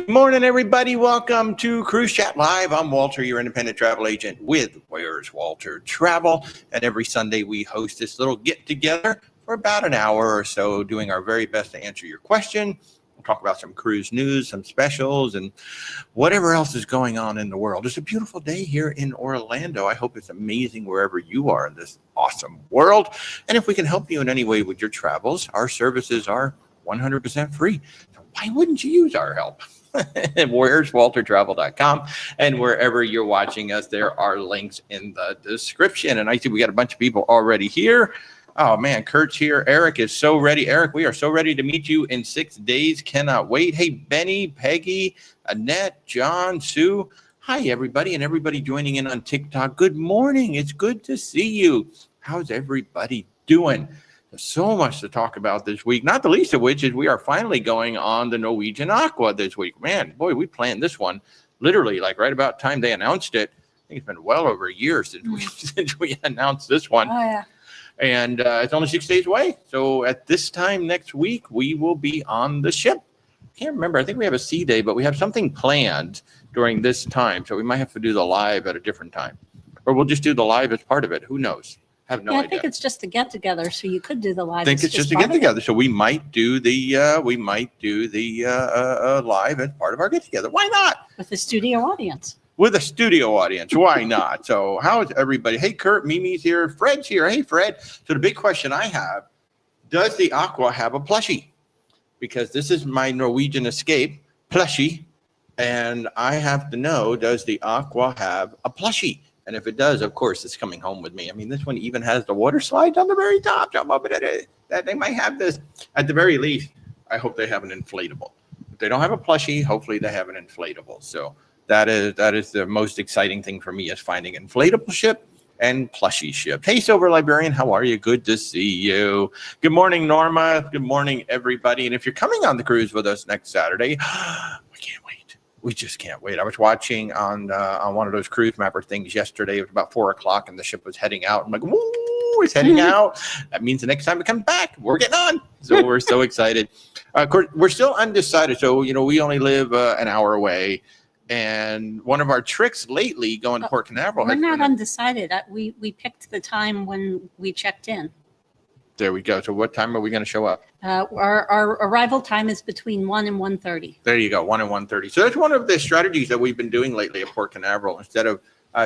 Good morning, everybody. Welcome to Cruise Chat Live. I'm Walter, your independent travel agent with Where's Walter Travel. And every Sunday we host this little get-together for about an hour or so, doing our very best to answer your question. We'll talk about some cruise news, some specials, and whatever else is going on in the world. It's a beautiful day here in Orlando. I hope it's amazing wherever you are in this awesome world. And if we can help you in any way with your travels, our services are 100% free. So why wouldn't you use our help? Where's WalterTravel.com, and wherever you're watching us, there are links in the description. And I see we got a bunch of people already here. Oh man, Kurt's here. Eric is so ready. Eric, we are so ready to meet you in 6 days. Cannot wait. Hey, Benny, Peggy, Annette, John, Sue. Hi, everybody, and everybody joining in on TikTok. Good morning. It's good to see you. How's everybody doing? So much to talk about this week, not the least of which is we are finally going on the Norwegian Aqua this week. Man, boy, we planned this one literally like right about time they announced it. I think it's been well over a year since we announced this one. Oh, yeah. And it's only 6 days away. So at this time next week, we will be on the ship. Can't remember. I think we have a sea day, but we have something planned during this time. So we might have to do the live at a different time. Or we'll just do the live as part of it. Who knows? Have no idea. I think it's just a get together, so you could do the live. I think it's just a get together, so we might do the live as part of our get together. Why not? With a studio audience. With a studio audience, why not? So how is everybody? Hey, Kurt, Mimi's here, Fred's here. Hey, Fred. So the big question I have: does the Aqua have a plushie? Because this is my Norwegian Escape plushie, and I have to know: does the Aqua have a plushie? And if it does, of course, it's coming home with me. I mean, this one even has the water slides on the very top. That they might have this. At the very least, I hope they have an inflatable. If they don't have a plushie, hopefully they have an inflatable. So that is the most exciting thing for me, is finding inflatable ship and plushie ship. Hey, Silver Librarian, how are you? Good to see you. Good morning, Norma. Good morning, everybody. And if you're coming on the cruise with us next Saturday, we can't wait. We just can't wait. I was watching on one of those cruise mapper things yesterday. It was about 4 o'clock and the ship was heading out. I'm like, woo, it's heading out. That means the next time it comes back, we're getting on. So we're so excited. Of course, we're still undecided. So, we only live an hour away. And one of our tricks lately going to Port Canaveral. We're not undecided. We picked the time when we checked in. There we go. So what time are we going to show up? Our arrival time is between 1 and 1:30. There you go, 1 and 1:30. So that's one of the strategies that we've been doing lately at Port Canaveral. Instead of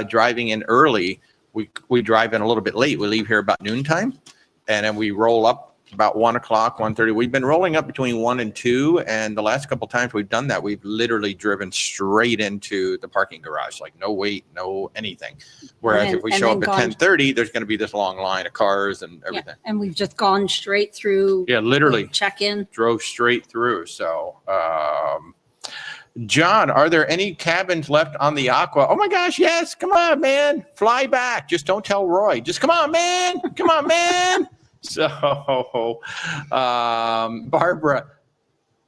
driving in early, we drive in a little bit late. We leave here about noontime, and then we roll up about 1 o'clock, 1:30. We've been rolling up between 1 and 2, and the last couple times we've done that, we've literally driven straight into the parking garage, like no wait, no anything. Whereas if we show up at 10:30, there's going to be this long line of cars and everything. Yeah, and we've just gone straight through. Yeah, literally check-in. Drove straight through. So, John, are there any cabins left on the Aqua? Oh my gosh, yes. Come on, man. Fly back. Just don't tell Roy. Just come on, man. Come on, man. So, Barbara,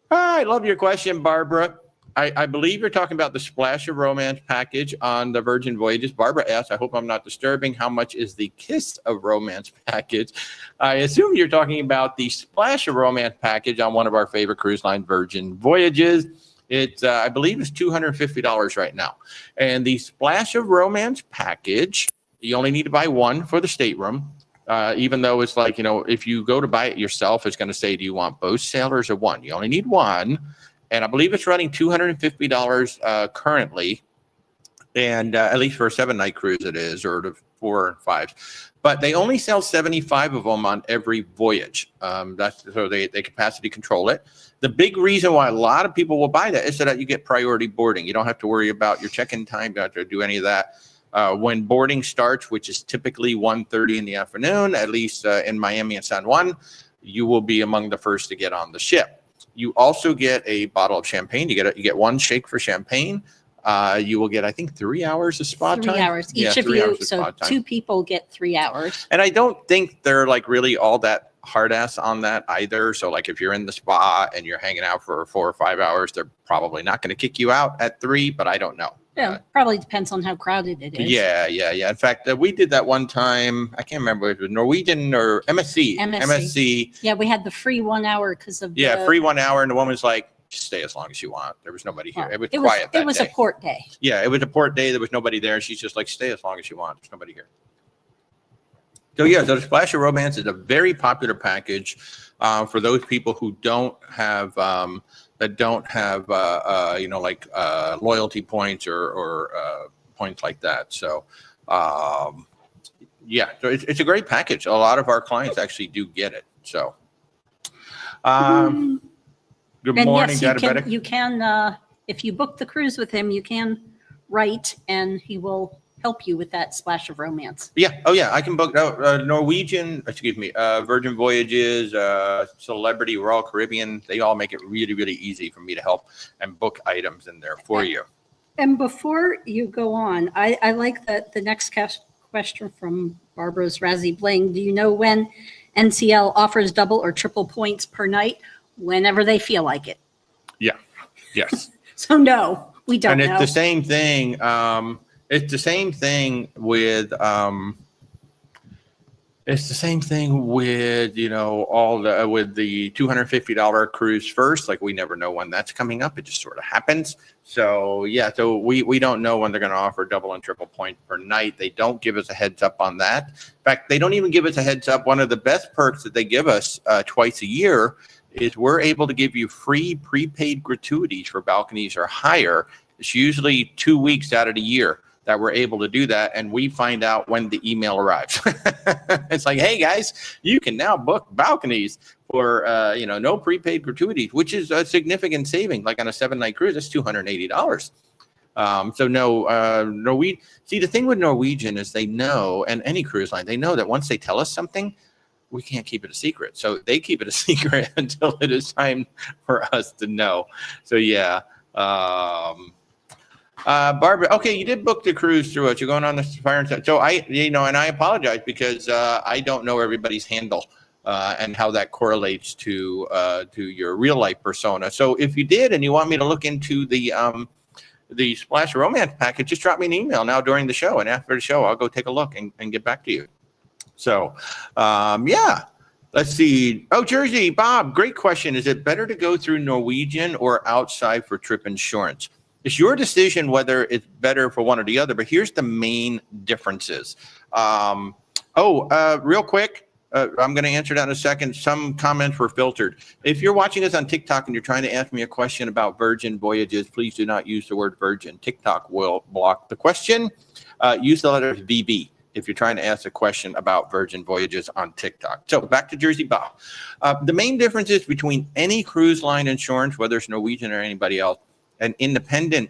I love your question, Barbara. I believe you're talking about the Splash of Romance package on the Virgin Voyages. Barbara asked, I hope I'm not disturbing, how much is the Kiss of Romance package? I assume you're talking about the Splash of Romance package on one of our favorite cruise line, Virgin Voyages. It, I believe, is $250 right now. And the Splash of Romance package, you only need to buy one for the stateroom. Even though it's like, if you go to buy it yourself, it's going to say, do you want both sailors or one? You only need one. And I believe it's running $250 currently. And at least for a 7-night cruise it is, or the 4 and 5. But they only sell 75 of them on every voyage. That's so they capacity control it. The big reason why a lot of people will buy that is so that you get priority boarding. You don't have to worry about your check-in time. You don't have to do any of that. When boarding starts, which is typically 1:30 in the afternoon, at least in Miami and San Juan, you will be among the first to get on the ship. You also get a bottle of champagne. You get one shake for champagne. You will get, I think, 3 hours of spa time. 3 hours each of you. So 2 people get 3 hours. And I don't think they're like really all that hard ass on that either. So like if you're in the spa and you're hanging out for 4 or 5 hours, they're probably not going to kick you out at 3, but I don't know. Yeah, probably depends on how crowded it is. Yeah. In fact, we did that one time. I can't remember if it was Norwegian or MSC. Yeah, we had the free 1 hour because of free 1 hour, and the woman's like, stay as long as you want. There was nobody here. Well, It was quiet that It was day. a port day. Yeah, it was a port day. There was nobody there. She's just like, stay as long as you want. There's nobody here. So yeah, so the Splash of Romance is a very popular package for those people who don't have loyalty points or points like that. So yeah, so it's a great package. A lot of our clients actually do get it. So good And morning, yes, Diabetic. you can, if you book the cruise with him, you can write and he will help you with that Splash of Romance. Yeah. Oh, yeah. I can book Norwegian, Virgin Voyages, Celebrity, Royal Caribbean. They all make it really, really easy for me to help and book items in there for you. And before you go on, I like the next question from Barbara's Razzie Bling. Do you know when NCL offers double or triple points per night? Whenever they feel like it. Yeah. Yes. So no, we don't know. And it's the same thing. It's the same thing with with with the $250 cruise first. Like we never know when that's coming up. It just sort of happens. So yeah, so we don't know when they're going to offer double and triple point per night. They don't give us a heads up on that. In fact, they don't even give us a heads up. One of the best perks that they give us twice a year is we're able to give you free prepaid gratuities for balconies or higher. It's usually 2 weeks out of the year that we're able to do that, and we find out when the email arrives. It's like, hey guys, you can now book balconies for no prepaid gratuities, which is a significant saving. Like on a 7-night cruise, that's $280. So the thing with Norwegian is they know, and any cruise line, they know that once they tell us something, we can't keep it a secret. So they keep it a secret until it is time for us to know. So yeah. Barbara, okay, you did book the cruise through us. You're going on the Fire and Stuff. So and I apologize because I don't know everybody's handle and how that correlates to your real life persona. So if you did and you want me to look into the Splash Romance package, just drop me an email now during the show, and after the show, I'll go take a look and get back to you. So, yeah, let's see. Oh, Jersey, Bob, great question. Is it better to go through Norwegian or outside for trip insurance? It's your decision whether it's better for one or the other, but here's the main differences. Real quick, I'm going to answer that in a second. Some comments were filtered. If you're watching us on TikTok and you're trying to ask me a question about Virgin Voyages, please do not use the word Virgin. TikTok will block the question. Use the letters VB if you're trying to ask a question about Virgin Voyages on TikTok. So back to Jersey Bob. The main differences between any cruise line insurance, whether it's Norwegian or anybody else, and independent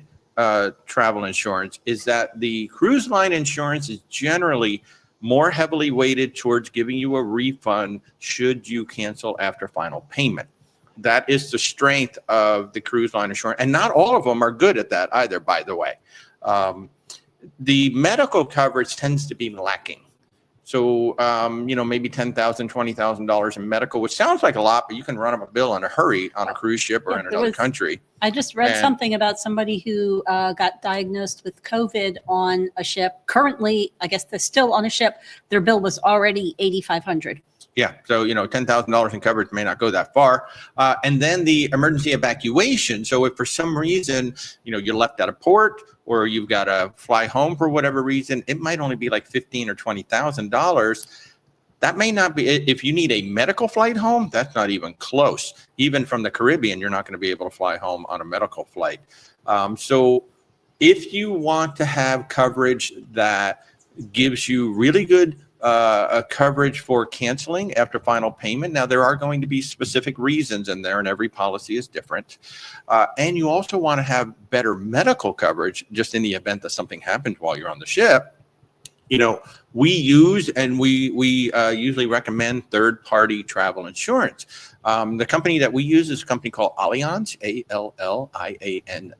travel insurance is that the cruise line insurance is generally more heavily weighted towards giving you a refund should you cancel after final payment. That is the strength of the cruise line insurance. And not all of them are good at that either, by the way. The medical coverage tends to be lacking. So, maybe $10,000, $20,000 in medical, which sounds like a lot, but you can run up a bill in a hurry on a cruise ship or in another country. I just read something about somebody who got diagnosed with COVID on a ship. Currently, I guess they're still on a ship. Their bill was already $8,500. Yeah. So, $10,000 in coverage may not go that far. And then the emergency evacuation. So if for some reason, you're left at a port or you've got to fly home for whatever reason, it might only be like $15,000 or $20,000. That may not be, if you need a medical flight home, that's not even close. Even from the Caribbean, you're not going to be able to fly home on a medical flight. So if you want to have coverage that gives you really good coverage for canceling after final payment. Now, there are going to be specific reasons in there, and every policy is different. And you also want to have better medical coverage just in the event that something happens while you're on the ship. We use and we usually recommend third-party travel insurance. The company that we use is a company called Allianz, Allianz.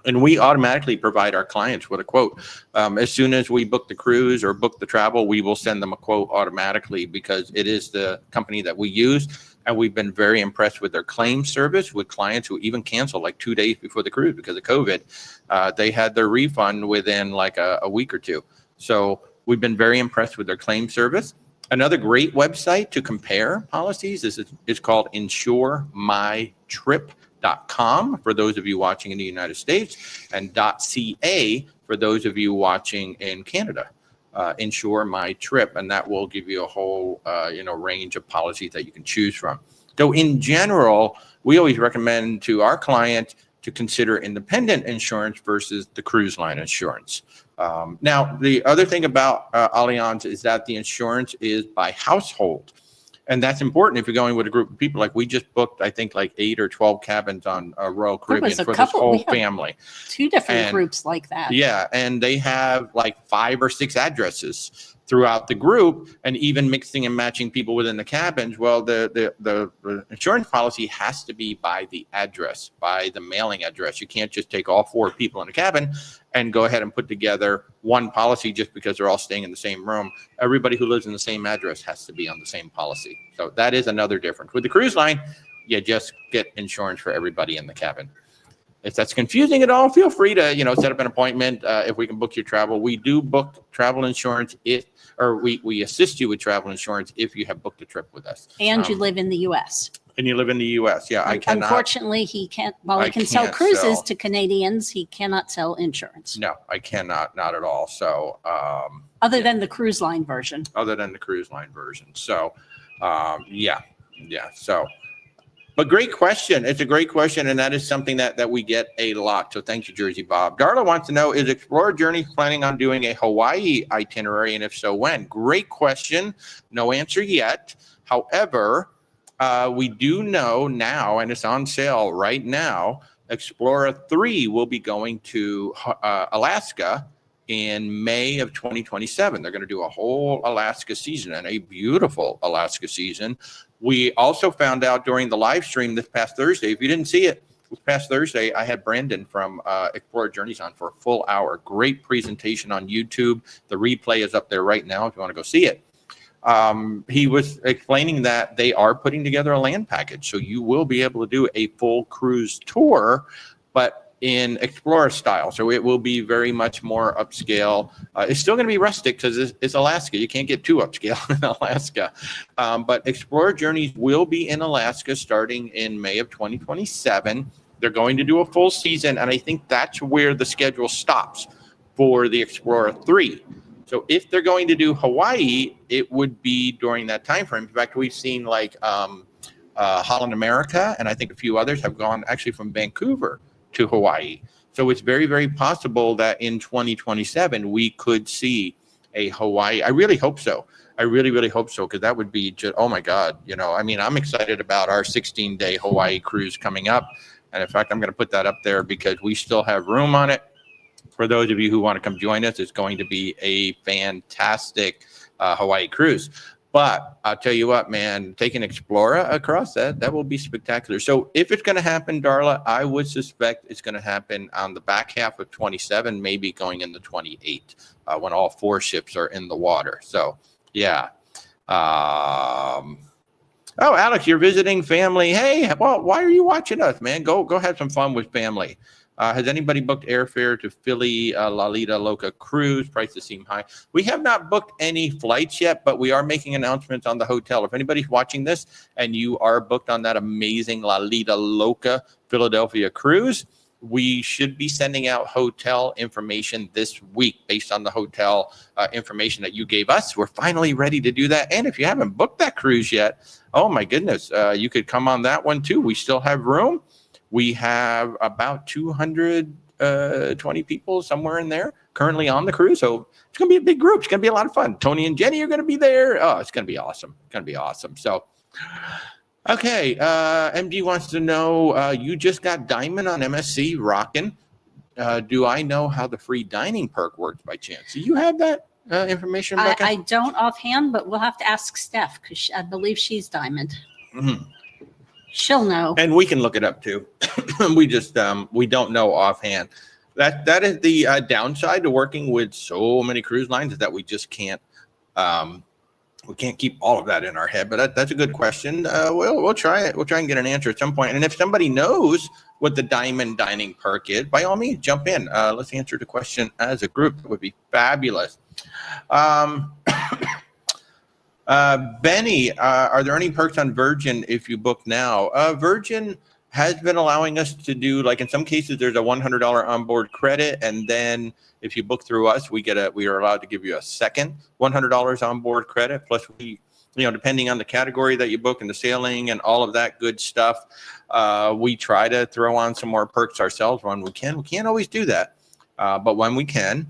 And we automatically provide our clients with a quote. As soon as we book the cruise or book the travel, we will send them a quote automatically because it is the company that we use. And we've been very impressed with their claim service with clients who even canceled like 2 days before the cruise because of COVID. They had their refund within like a week or two. So we've been very impressed with their claim service. Another great website to compare policies is called insuremytrip.com for those of you watching in the United States, and .ca for those of you watching in Canada. Insure My Trip, and that will give you a whole range of policies that you can choose from. So in general, we always recommend to our client to consider independent insurance versus the cruise line insurance. Now, the other thing about Allianz is that the insurance is by household. And that's important if you're going with a group of people. Like we just booked, I think, like 8 or 12 cabins on Royal Caribbean for this whole family. 2 different groups like that. Yeah, and they have like 5 or 6 addresses throughout the group, and even mixing and matching people within the cabins. Well, the insurance policy has to be by the address, by the mailing address. You can't just take all 4 people in a cabin and go ahead and put together one policy just because they're all staying in the same room. Everybody who lives in the same address has to be on the same policy. So that is another difference. With the cruise line, you just get insurance for everybody in the cabin. If that's confusing at all, feel free to set up an appointment. If we can book your travel, we do book travel insurance we assist you with travel insurance if you have booked a trip with us. And you live in the U.S. And you live in the U.S. Yeah, I cannot. Unfortunately, he can't. While he can sell cruises to Canadians, he cannot sell insurance. No, I cannot. Not at all. So, other than the cruise line version. Other than the cruise line version. So, yeah. So. But great question. It's a great question, and that is something that we get a lot. So thank you, Jersey Bob. Darla wants to know, is Explorer Journeys planning on doing a Hawaii itinerary, and if so, when? Great question. No answer yet. However, we do know now, and it's on sale right now, Explorer 3 will be going to Alaska in May of 2027. They're going to do a whole Alaska season, and a beautiful Alaska season. We also found out during the live stream this past Thursday, if you didn't see it, this past Thursday, I had Brandon from Explorer Journeys on for a full hour. Great presentation on YouTube. The replay is up there right now if you want to go see it. He was explaining that they are putting together a land package. So you will be able to do a full cruise tour, but in Explorer style. So it will be very much more upscale. It's still going to be rustic because it's Alaska. You can't get too upscale in Alaska. But Explorer Journeys will be in Alaska starting in May of 2027. They're going to do a full season, and I think that's where the schedule stops for the Explorer 3. So if they're going to do Hawaii, it would be during that time frame. In fact, we've seen like Holland America, and I think a few others have gone actually from Vancouver to Hawaii. So it's very, very possible that in 2027, we could see a Hawaii. I really hope so. I really, really hope so, because that would be just, oh my God. I'm excited about our 16-day Hawaii cruise coming up. And in fact, I'm going to put that up there because we still have room on it. For those of you who want to come join us, it's going to be a fantastic Hawaii cruise. But I'll tell you what, man, taking Explorer across that will be spectacular. So if it's going to happen, Darla, I would suspect it's going to happen on the back half of 27, maybe going into 28, when all 4 ships are in the water. So, yeah. Oh, Alex, you're visiting family. Hey, well, why are you watching us, man? Go have some fun with family. Has anybody booked airfare to Philly Lalita Loca cruise? Prices seem high. We have not booked any flights yet, but we are making announcements on the hotel. If anybody's watching this and you are booked on that amazing Lalita Loca Philadelphia cruise, we should be sending out hotel information this week based on the hotel information that you gave us. We're finally ready to do that. And if you haven't booked that cruise yet, oh my goodness, you could come on that one too. We still have room. We have about 220 people somewhere in there currently on the cruise. So it's going to be a big group. It's going to be a lot of fun. Tony and Jenny are going to be there. Oh, it's going to be awesome. It's going to be awesome. So, okay. MG wants to know, you just got Diamond on MSC, rocking. Do I know how the free dining perk works by chance? Do you have that information, Rebecca? I don't offhand, but we'll have to ask Steph because I believe she's Diamond. Mm-hmm. She'll know. And we can look it up too. We just we don't know offhand. That is the downside to working with so many cruise lines, is that we just can't keep all of that in our head. But that's a good question. We'll try it. We'll try and get an answer at some point. And if somebody knows what the Diamond Dining perk is, by all means, jump in. Let's answer the question as a group. It would be fabulous. Benny, are there any perks on Virgin if you book now? Virgin has been allowing us to do, like in some cases, there's a $100 onboard credit, and then if you book through us, we are allowed to give you a second $100 onboard credit. Plus, depending on the category that you book and the sailing and all of that good stuff, we try to throw on some more perks ourselves when we can. We can't always do that, but when we can.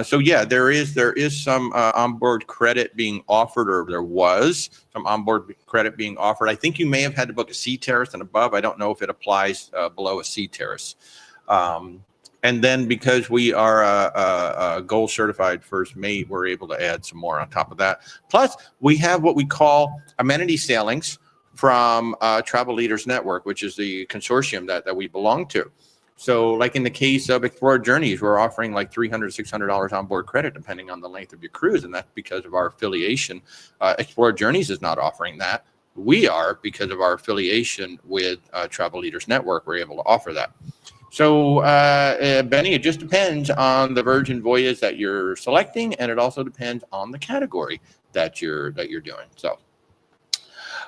So yeah, there is some onboard credit being offered, or there was some onboard credit being offered. I think you may have had to book a C terrace and above. I don't know if it applies below a C terrace. And then because we are a gold certified first mate, we're able to add some more on top of that. Plus, we have what we call amenity sailings from Travel Leaders Network, which is the consortium that we belong to. So like in the case of Explorer Journeys, we're offering like $300, $600 onboard credit, depending on the length of your cruise. And that's because of our affiliation. Explorer Journeys is not offering that. We are, because of our affiliation with Travel Leaders Network, we're able to offer that. So Benny, it just depends on the Virgin voyage that you're selecting. And it also depends on the category that you're doing. So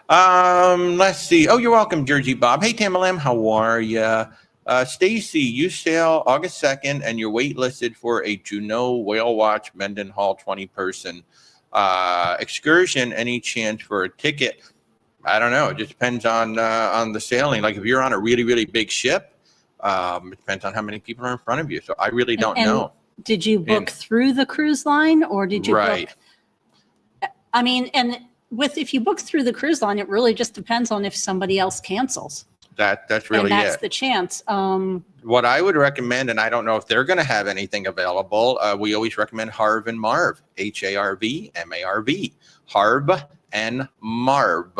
let's see. Oh, you're welcome, Jersey Bob. Hey, Tamalam, how are you? Stacy, you sail August 2nd and you're waitlisted for a Juneau Whale Watch Mendenhall 20-person excursion. Any chance for a ticket? I don't know. It just depends on the sailing. Like if you're on a really, really big ship, it depends on how many people are in front of you. So I really don't know. Did you book through the cruise line, or did you book? I mean, and if you book through the cruise line, it really just depends on if somebody else cancels. That's really and that's the chance. What I would recommend, and I don't know if they're going to have anything available, we always recommend Harv and Marv, HARVMARV, Harv and Marv.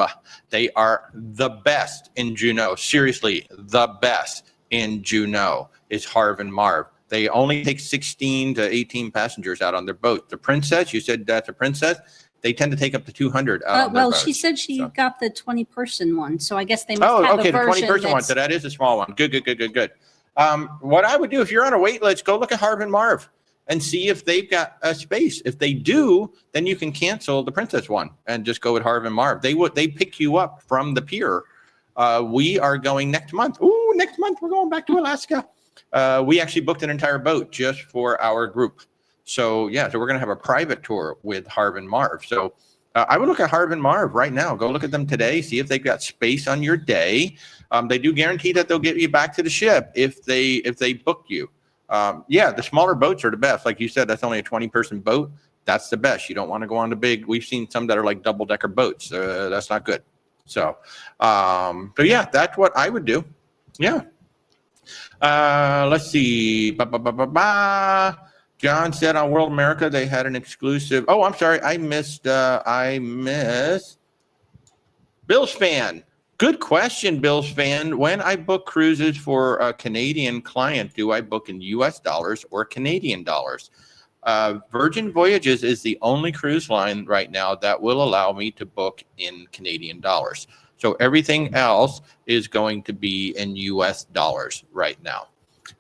They are the best in Juneau. Seriously, the best in Juneau is Harv and Marv. They only take 16 to 18 passengers out on their boat. The Princess, you said that's a Princess. They tend to take up to 200. Well, she said she got the 20-person one, so I guess they must have okay, a version. The 20-person one. So that is a small one. Good. What I would do if you're on a wait list, go look at Harv and Marv and see if they've got a space. If they do, then you can cancel the Princess one and just go with Harv and Marv. They pick you up from the pier. We are going next month. Ooh, next month we're going back to Alaska. We actually booked an entire boat just for our group. So yeah, so we're gonna have a private tour with Harv and Marv. So I would look at Harv and Marv right now. Go look at them today. See if they've got space on your day. They do guarantee that they'll get you back to the ship if they book you. Yeah, the smaller boats are the best. Like you said, that's only a 20-person boat. That's the best. You don't want to go on the big. We've seen some that are like double-decker boats. That's not good. So yeah, that's what I would do. Yeah. Let's see. John said on World America they had an exclusive. Oh, I'm sorry. I missed Bill's fan. Good question, Bill's fan. When I book cruises for a Canadian client, do I book in US dollars or Canadian dollars? Virgin Voyages is the only cruise line right now that will allow me to book in Canadian dollars. So everything else is going to be in US dollars right now.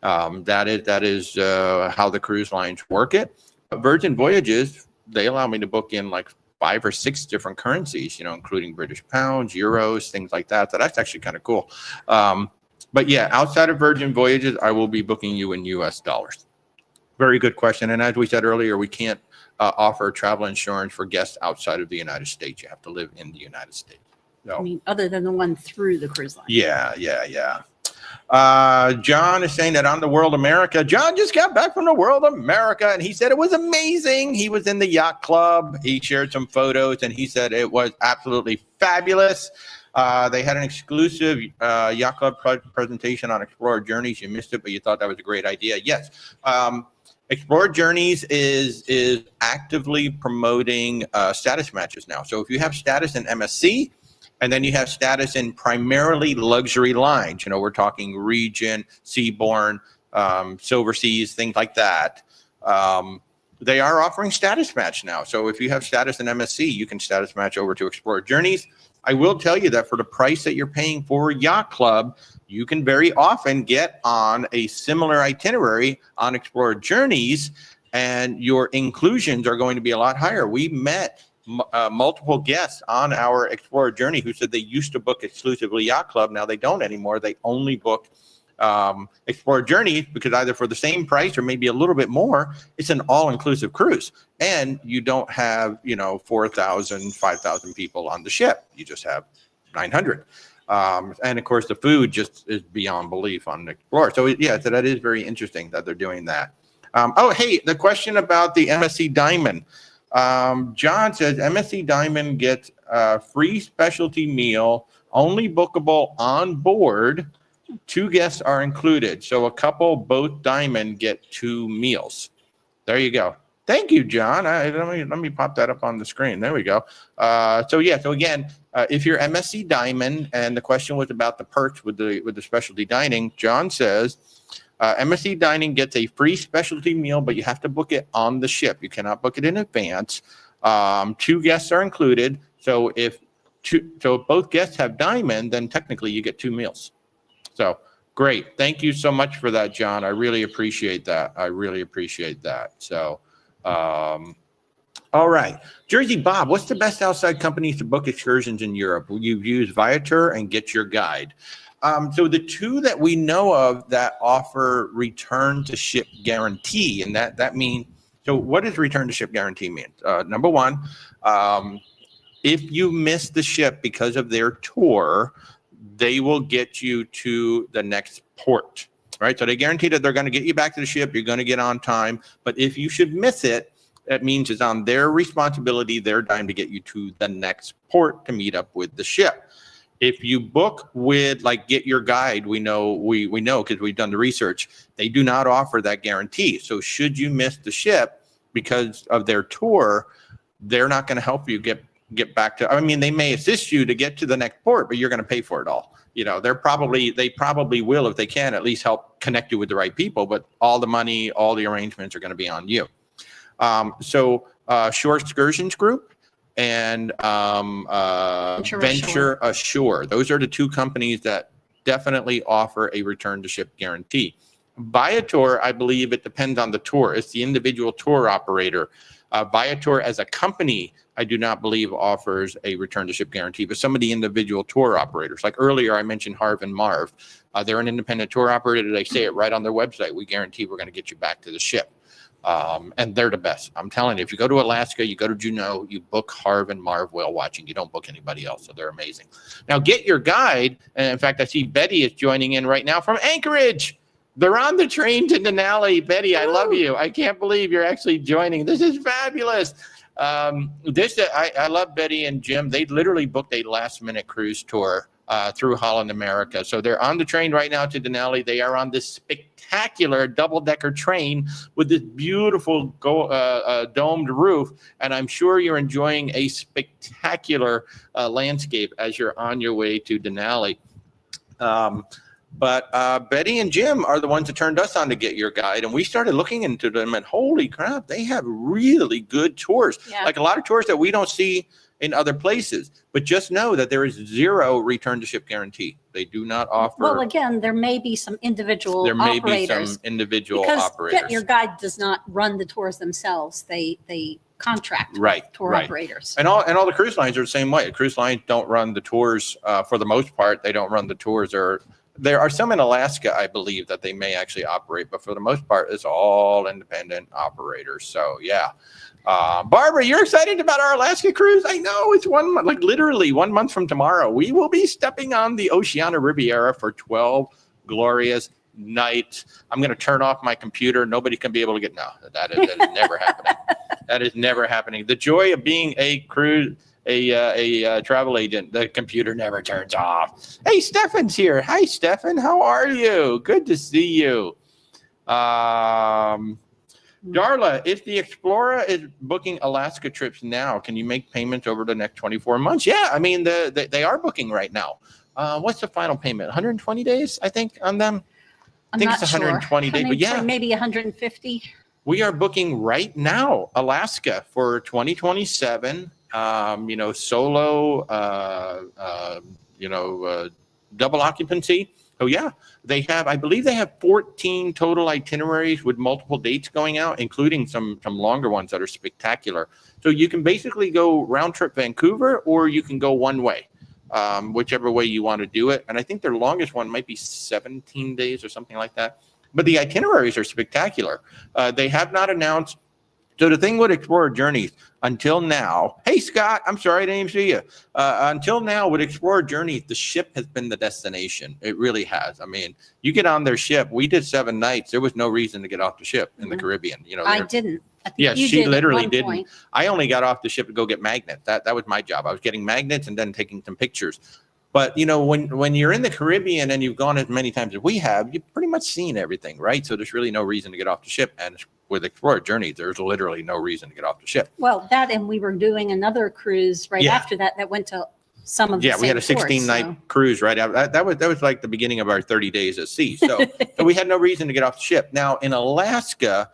That is how the cruise lines work it. Virgin Voyages, they allow me to book in like 5 or 6 different currencies, including British pounds, euros, things like that. So that's actually kind of cool. But yeah, outside of Virgin Voyages, I will be booking you in US dollars. Very good question. And as we said earlier, we can't offer travel insurance for guests outside of the United States. You have to live in the United States. So, I mean, other than the one through the cruise line. Yeah. John is saying that on the World America, John just got back from the World America and he said it was amazing. He was in the yacht club. He shared some photos and he said it was absolutely fabulous. They had an exclusive yacht club presentation on Explorer Journeys. You missed it, but you thought that was a great idea. Yes. Explorer Journeys is actively promoting status matches now. So if you have status in MSC, and then you have status in primarily luxury lines. We're talking Regent, Seabourn, Silver Seas, things like that. They are offering status match now. So if you have status in MSC, you can status match over to Explorer Journeys. I will tell you that for the price that you're paying for Yacht Club, you can very often get on a similar itinerary on Explorer Journeys, and your inclusions are going to be a lot higher. We met multiple guests on our Explorer journey who said they used to book exclusively Yacht Club. Now they don't anymore. They only book Explorer Journey because either for the same price or maybe a little bit more, it's an all-inclusive cruise. And you don't have, 4,000, 5,000 people on the ship. You just have 900. And of course, the food just is beyond belief on Explorer. So so that is very interesting that they're doing that. Hey, the question about the MSC Diamond. John says MSC Diamond gets a free specialty meal, only bookable on board. 2 guests are included. So a couple, both Diamond, get 2 meals. There you go. Thank you, John. Let me pop that up on the screen. There we go. So again, if you're MSC Diamond, and the question was about the perks with the specialty dining, John says MSC Dining gets a free specialty meal, but you have to book it on the ship. You cannot book it in advance. 2 guests are included. So if both guests have Diamond, then technically you get 2 meals. So great. Thank you so much for that, John. I really appreciate that. So, all right. Jersey Bob, what's the best outside companies to book excursions in Europe? You've used Viator and Get Your Guide. So the 2 that we know of that offer return to ship guarantee, and that means, so what does return to ship guarantee mean? Number 1, if you miss the ship because of their tour, they will get you to the next port, right? So they guarantee that they're going to get you back to the ship. You're going to get on time. But if you should miss it, that means it's on their responsibility, their dime to get you to the next port to meet up with the ship. If you book with Get Your Guide, we know because we've done the research, they do not offer that guarantee. So should you miss the ship because of their tour, they're not going to help you get back to, they may assist you to get to the next port, but you're going to pay for it all. They probably will, if they can, at least help connect you with the right people, but all the money, all the arrangements are going to be on you. Shore Excursions Group and Venture Ashore. Those are the 2 companies that definitely offer a return to ship guarantee. Viator, I believe it depends on the tour. It's the individual tour operator. Viator as a company, I do not believe offers a return to ship guarantee, but some of the individual tour operators, like earlier I mentioned Harv and Marv, they're an independent tour operator. They say it right on their website. We guarantee we're going to get you back to the ship. And they're the best. I'm telling you, if you go to Alaska, you go to Juneau, you book Harv and Marv whale watching. You don't book anybody else. So they're amazing. Now Get Your Guide. And in fact, I see Betty is joining in right now from Anchorage. They're on the train to Denali. Betty, I love you. I can't believe you're actually joining. This is fabulous. I love Betty and Jim. They literally booked a last-minute cruise tour through Holland America. So they're on the train right now to Denali. They are on this spectacular double-decker train with this beautiful domed roof. And I'm sure you're enjoying a spectacular landscape as you're on your way to Denali. But Betty and Jim are the ones that turned us on to Get Your Guide, and we started looking into them, and holy crap, they have really good tours. Yeah. Like a lot of tours that we don't see in other places. But just know that there is 0 return to ship guarantee. They do not offer. Well, again, there may be some individual operators. There may be some individual because operators. Get Your Guide does not run the tours themselves. They contract with tour operators. And all the cruise lines are the same way. Cruise lines don't run the tours for the most part. They don't run the tours. There are some in Alaska, I believe, that they may actually operate, but for the most part, it's all independent operators. So, yeah. Barbara, you're excited about our Alaska cruise? I know, it's literally 1 month from tomorrow. We will be stepping on the Oceania Riviera for 12 glorious nights. I'm going to turn off my computer. Nobody can be able to that is never happening. That is never happening. The joy of being a travel agent, the computer never turns off. Hey, Stefan's here. Hi, Stefan. How are you? Good to see you. Darla, if the Explorer is booking Alaska trips now, can you make payments over the next 24 months? Yeah, they are booking right now. What's the final payment? 120 days, I think, on them? I think it's 120 days, but yeah. Maybe 150. We are booking right now, Alaska for 2027. Solo, double occupancy. Oh yeah, I believe they have 14 total itineraries with multiple dates going out, including some longer ones that are spectacular. So you can basically go round trip Vancouver, or you can go one way, whichever way you want to do it. And I think their longest one might be 17 days or something like that. But the itineraries are spectacular. They have not announced. So the thing with Explorer Journeys, until now, hey Scott, I'm sorry I didn't even see you. Until now, with Explorer Journeys, the ship has been the destination. It really has. I mean, you get on their ship. We did 7 nights. There was no reason to get off the ship in the Caribbean. You know, I didn't. I think yeah, you she did at literally one didn't. point. I only got off the ship to go get magnets. That was my job. I was getting magnets and then taking some pictures. But you know, when you're in the Caribbean and you've gone as many times as we have, you've pretty much seen everything, right? So there's really no reason to get off the ship. And with Explorer Journeys, there's literally no reason to get off the ship. Well, that, and we were doing another cruise right after that went to some of the same we had a 16-night cruise right after that. That was like the beginning of our 30 days at sea. So we had no reason to get off the ship. Now in Alaska,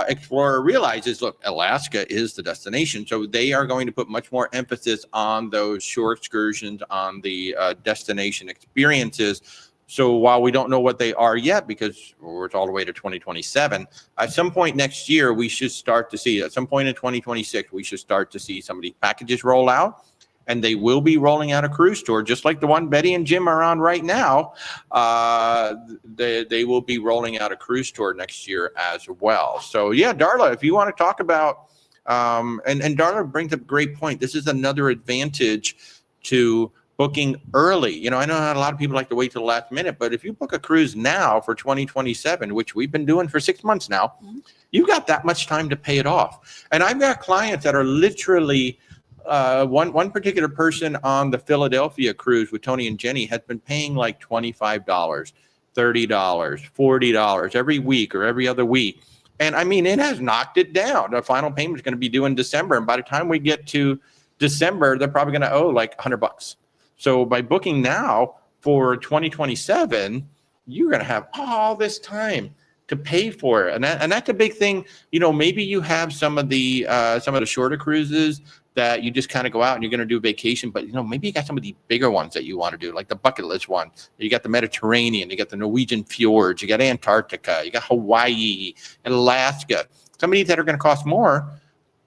Explorer realizes, look, Alaska is the destination. So they are going to put much more emphasis on those shore excursions, on the destination experiences. So while we don't know what they are yet, because it's all the way to 2027, at some point next year, we should start to see, at some point in 2026, we should start to see some of these packages roll out. And they will be rolling out a cruise tour, just like the one Betty and Jim are on right now. They will be rolling out a cruise tour next year as well. So yeah, Darla, if you want to talk about, and Darla brings up a great point. This is another advantage to booking early. You know, I know a lot of people like to wait till the last minute, but if you book a cruise now for 2027, which we've been doing for 6 months now, you've got that much time to pay it off. And I've got clients that are literally, one particular person on the Philadelphia cruise with Tony and Jenny has been paying like $25, $30, $40 every week or every other week. And I mean, it has knocked it down. The final payment is going to be due in December. And by the time we get to December, they're probably going to owe like $100. So by booking now for 2027, you're going to have all this time to pay for it. And that's a big thing. You know, maybe you have some of the shorter cruises that you just kind of go out and you're going to do a vacation, but you know, maybe you got some of the bigger ones that you want to do, like the bucket list one. You got the Mediterranean, you got the Norwegian fjords, you got Antarctica, you got Hawaii and Alaska. Some of these that are going to cost more,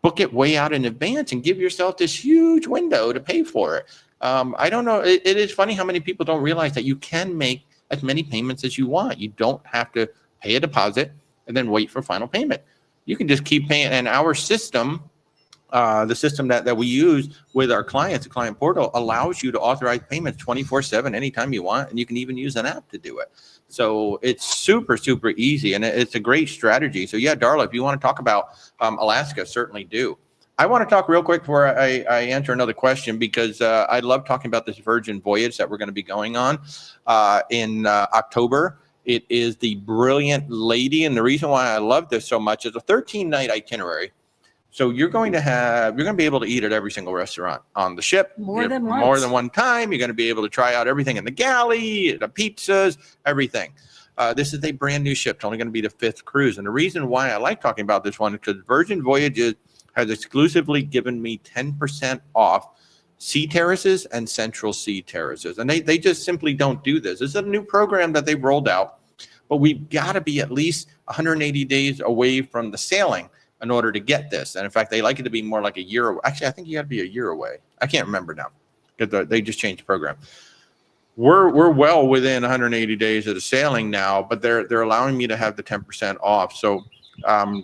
book it way out in advance and give yourself this huge window to pay for it. I don't know. It is funny how many people don't realize that you can make as many payments as you want. You don't have to pay a deposit and then wait for final payment. You can just keep paying. And our system, the system that we use with our clients, the client portal, allows you to authorize payments 24/7 anytime you want, and you can even use an app to do it. So it's super, super easy, and it's a great strategy. So yeah, Darla, if you want to talk about Alaska, certainly do. I want to talk real quick before I answer another question, because I love talking about this Virgin voyage that we're going to be going on in October. It is the Brilliant Lady, and the reason why I love this so much is a 13-night itinerary. So you're going to be able to eat at every single restaurant on the ship. More than one time. You're going to be able to try out everything in the galley, the pizzas, everything. This is a brand new ship. It's only going to be the 5th cruise. And the reason why I like talking about this one is because Virgin Voyages has exclusively given me 10% off sea terraces and central sea terraces. And they just simply don't do this. This is a new program that they've rolled out, but we've got to be at least 180 days away from the sailing in order to get this. And in fact, they like it to be more like a year away. Actually, I think you got to be a year away. I can't remember now because they just changed the program. We're well within 180 days of the sailing now, but they're allowing me to have the 10% off. So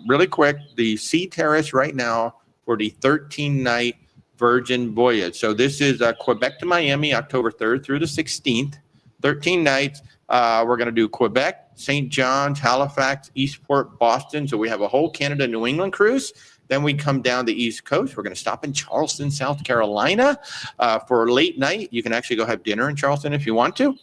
really quick, the sea terrace right now for the 13-night Virgin voyage. So this is Quebec to Miami, October 3rd through the 16th, 13 nights. We're going to do Quebec, St. John's, Halifax, Eastport, Boston. So we have a whole Canada, New England cruise. Then we come down the East Coast. We're going to stop in Charleston, South Carolina for a late night. You can actually go have dinner in Charleston if you want to.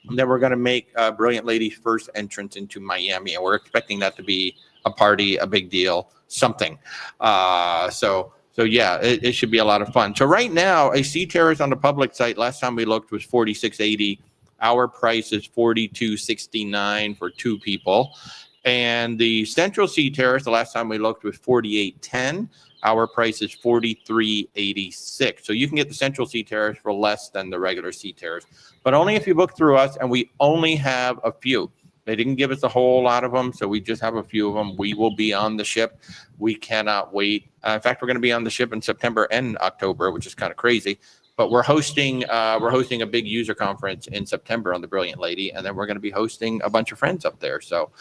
And then we're going to make Brilliant Lady's first entrance into Miami. And we're expecting that to be a party, a big deal, something. So yeah, it should be a lot of fun. So right now, a sea terrace on the public site, last time we looked, was $46.80. Our price is $42.69 for 2 people. And the Central Sea Terrace, the last time we looked, was $48.10. Our price is $43.86. So you can get the Central Sea Terrace for less than the regular Sea Terrace, but only if you book through us, and we only have a few. They didn't give us a whole lot of them, so we just have a few of them. We will be on the ship. We cannot wait. In fact, we're going to be on the ship in September and October, which is kind of crazy. But we're hosting a big user conference in September on the Brilliant Lady, and then we're going to be hosting a bunch of friends up there. So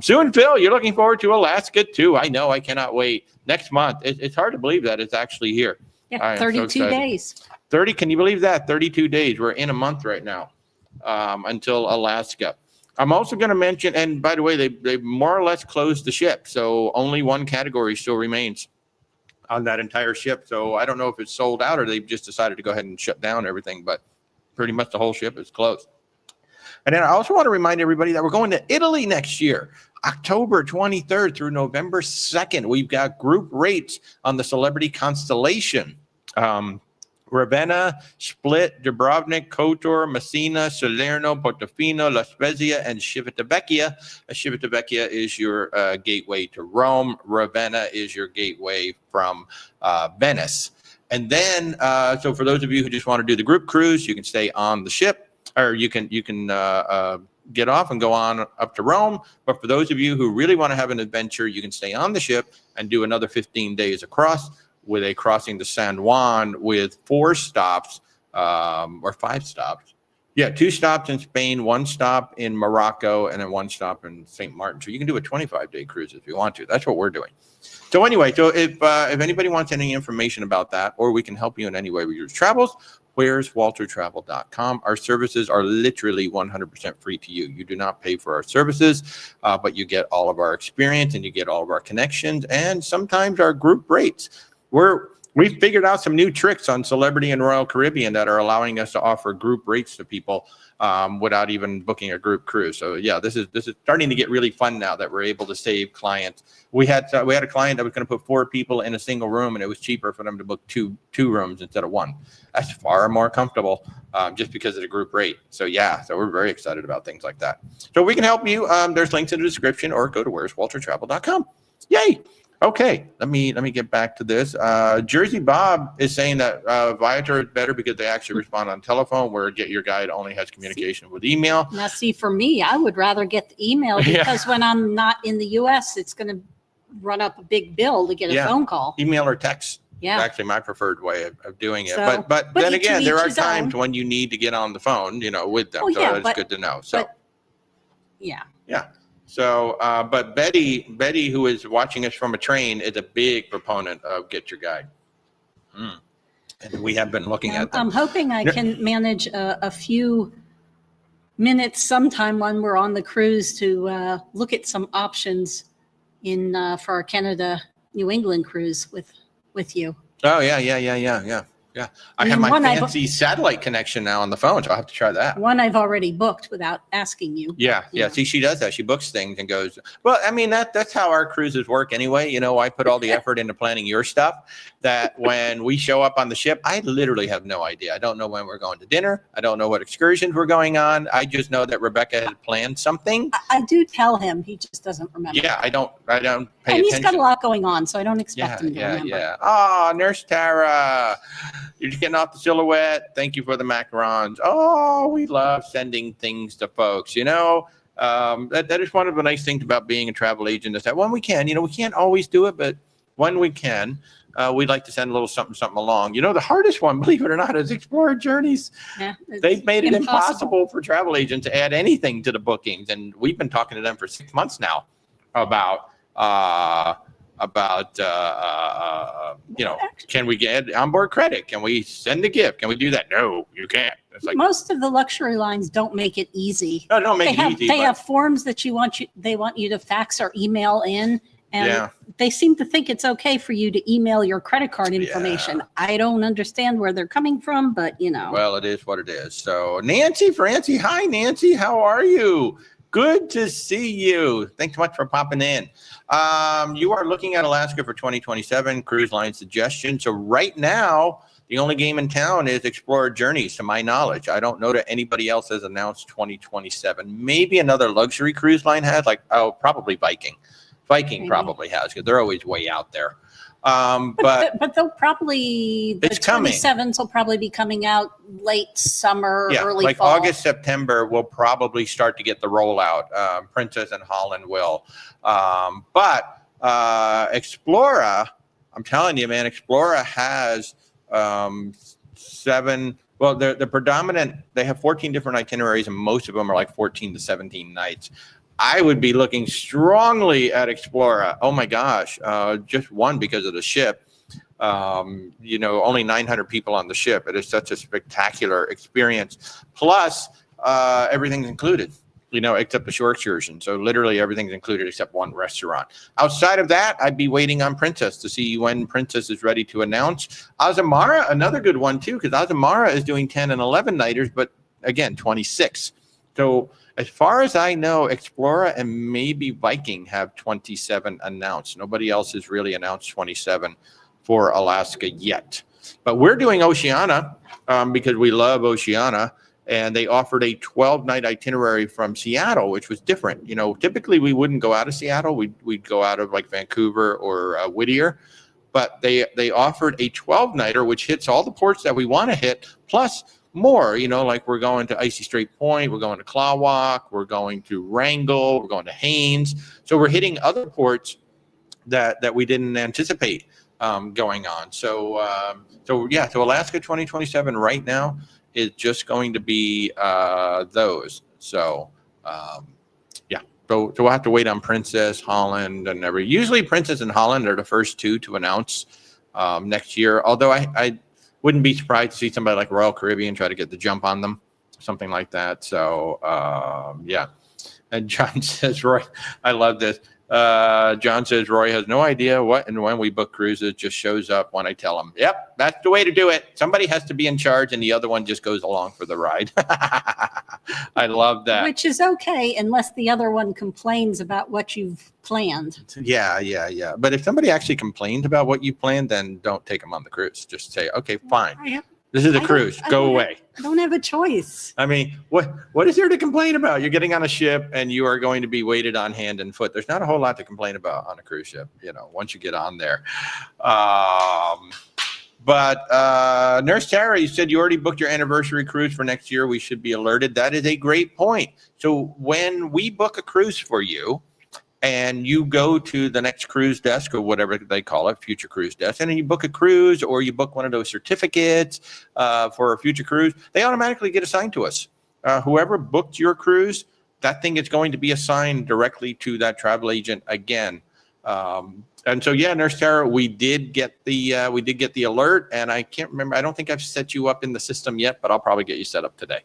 soon, Phil, you're looking forward to Alaska too. I know, I cannot wait. Next month, it's hard to believe that it's actually here. Yeah, 32 days. 30, can you believe that? 32 days. We're in a month right now until Alaska. I'm also going to mention, and by the way, they more or less closed the ship, so only one category still remains on that entire ship. So I don't know if it's sold out or they've just decided to go ahead and shut down everything, but pretty much the whole ship is closed. And then I also want to remind everybody that we're going to Italy next year, October 23rd through November 2nd. We've got group rates on the Celebrity Constellation. Ravenna, Split, Dubrovnik, Kotor, Messina, Salerno, Portofino, La Spezia, and Civitavecchia. Civitavecchia is your gateway to Rome. Ravenna is your gateway from Venice. And then, so for those of you who just want to do the group cruise, you can stay on the ship, or you can get off and go on up to Rome. But for those of you who really want to have an adventure, you can stay on the ship and do another 15 days across, with a crossing to San Juan with 4 stops or 5 stops. Yeah, 2 stops in Spain, 1 stop in Morocco, and then 1 stop in St. Martin. So you can do a 25-day cruise if you want to. That's what we're doing. So anyway, so if anybody wants any information about that, or we can help you in any way with your travels, where'swaltertravel.com. Our services are literally 100% free to you. You do not pay for our services, but you get all of our experience and you get all of our connections and sometimes our group rates. We've figured out some new tricks on Celebrity and Royal Caribbean that are allowing us to offer group rates to people without even booking a group cruise. So yeah, this is starting to get really fun now that we're able to save clients. We had a client that was going to put 4 people in a single room, and it was cheaper for them to book two rooms instead of 1. That's far more comfortable just because of the group rate. So yeah, so we're very excited about things like that. So we can help you. There's links in the description, or go to where'swaltertravel.com. Yay! Okay, let me get back to this. Jersey Bob is saying that Viator is better because they actually respond on telephone, where Get Your Guide only has communication with email. Now, see, for me, I would rather get the email because when I'm not in the U.S., it's going to run up a big bill to get a phone call. Email or text. Yeah, is actually my preferred way of doing it. So, but then again, there are times when you need to get on the phone, with them. So it's good to know. So yeah. So, but Betty, who is watching us from a train, is a big proponent of Get Your Guide. And we have been looking at them. I'm hoping I can manage a few minutes sometime when we're on the cruise to look at some options for our Canada New England cruise with you. Oh, yeah. I have my fancy satellite connection now on the phone, so I'll have to try that. One I've already booked without asking you. Yeah. See, she does that. She books things and goes, well, I mean, that's how our cruises work anyway. I put all the effort into planning your stuff, that when we show up on the ship, I literally have no idea. I don't know when we're going to dinner. I don't know what excursions we're going on. I just know that Rebecca has planned something. I do tell him. He just doesn't remember. Yeah, I don't pay attention. And he's got a lot going on, so I don't expect him to remember. Yeah. Oh, Nurse Tara. You're getting off the Silhouette. Thank you for the macarons. Oh, we love sending things to folks. That is one of the nice things about being a travel agent, is that when we can, we can't always do it, but when we can, we'd like to send a little something along. The hardest one, believe it or not, is Explorer Journeys. Yeah, they've made it impossible for travel agents to add anything to the bookings, and we've been talking to them for 6 months now about can we get onboard credit? Can we send a gift? Can we do that? No, you can't. It's like, most of the luxury lines don't make it easy. No, don't make it easy. They have forms that they want you to fax or email in, and they seem to think it's okay for you to email your credit card information. I don't understand where they're coming from, but Well, it is what it is. So Nancy Francie, hi Nancy, how are you? Good to see you. Thanks so much for popping in. You are looking at Alaska for 2027 cruise line suggestion. So right now, the only game in town is Explorer Journeys, to my knowledge. I don't know that anybody else has announced 2027. Maybe another luxury cruise line has, probably Viking. Viking probably has, because they're always way out there. But they'll probably, the It's coming. 27s will probably be coming out late summer, yeah, early like fall. August, September, we'll probably start to get the rollout. Princess and Holland will. But Explora, I'm telling you, man, Explora has 7. Well, the predominant, they have 14 different itineraries, and most of them are like 14 to 17 nights. I would be looking strongly at Explora. Oh my gosh, just one because of the ship. Only 900 people on the ship. It is such a spectacular experience. Plus, everything's included, except the shore excursion. So literally everything's included except one restaurant. Outside of that, I'd be waiting on Princess to see when Princess is ready to announce. Azamara, another good one too, because Azamara is doing 10 and 11 nighters, but again, 26. So as far as I know, Explora and maybe Viking have 27 announced. Nobody else has really announced 27 for Alaska yet. But we're doing Oceania because we love Oceania, and they offered a 12-night itinerary from Seattle, which was different. Typically we wouldn't go out of Seattle. We'd go out of like Vancouver or Whittier, but they offered a 12-nighter, which hits all the ports that we want to hit, plus more, like we're going to Icy Strait Point, we're going to Klawak, we're going to Wrangell, we're going to Haines. So we're hitting other ports that we didn't anticipate going on. So Alaska 2027 right now is just going to be those. So So we'll have to wait on Princess, Holland, and every. Usually Princess and Holland are the first two to announce next year. Although I wouldn't be surprised to see somebody like Royal Caribbean try to get the jump on them, something like that. So yeah. And John says, Roy, I love this. John says Roy has no idea what and when we book cruises, just shows up when I tell him. Yep, that's the way to do it. Somebody has to be in charge and the other one just goes along for the ride. I love that. Which is okay unless the other one complains about what you've planned. Yeah. But if somebody actually complains about what you planned, then don't take them on the cruise. Just say, okay, fine. This is a cruise. Go away. I don't have a choice. I mean, what is there to complain about? You're getting on a ship and you are going to be waited on hand and foot. There's not a whole lot to complain about on a cruise ship, once you get on there. But Nurse Tara, you said you already booked your anniversary cruise for next year. We should be alerted. That is a great point. So when we book a cruise for you, and you go to the next cruise desk or whatever they call it, future cruise desk, and then you book a cruise or you book one of those certificates for a future cruise, they automatically get assigned to us. Whoever booked your cruise, that thing is going to be assigned directly to that travel agent again. And so, yeah, Nurse Tara, we did get the alert, and I can't remember. I don't think I've set you up in the system yet, but I'll probably get you set up today.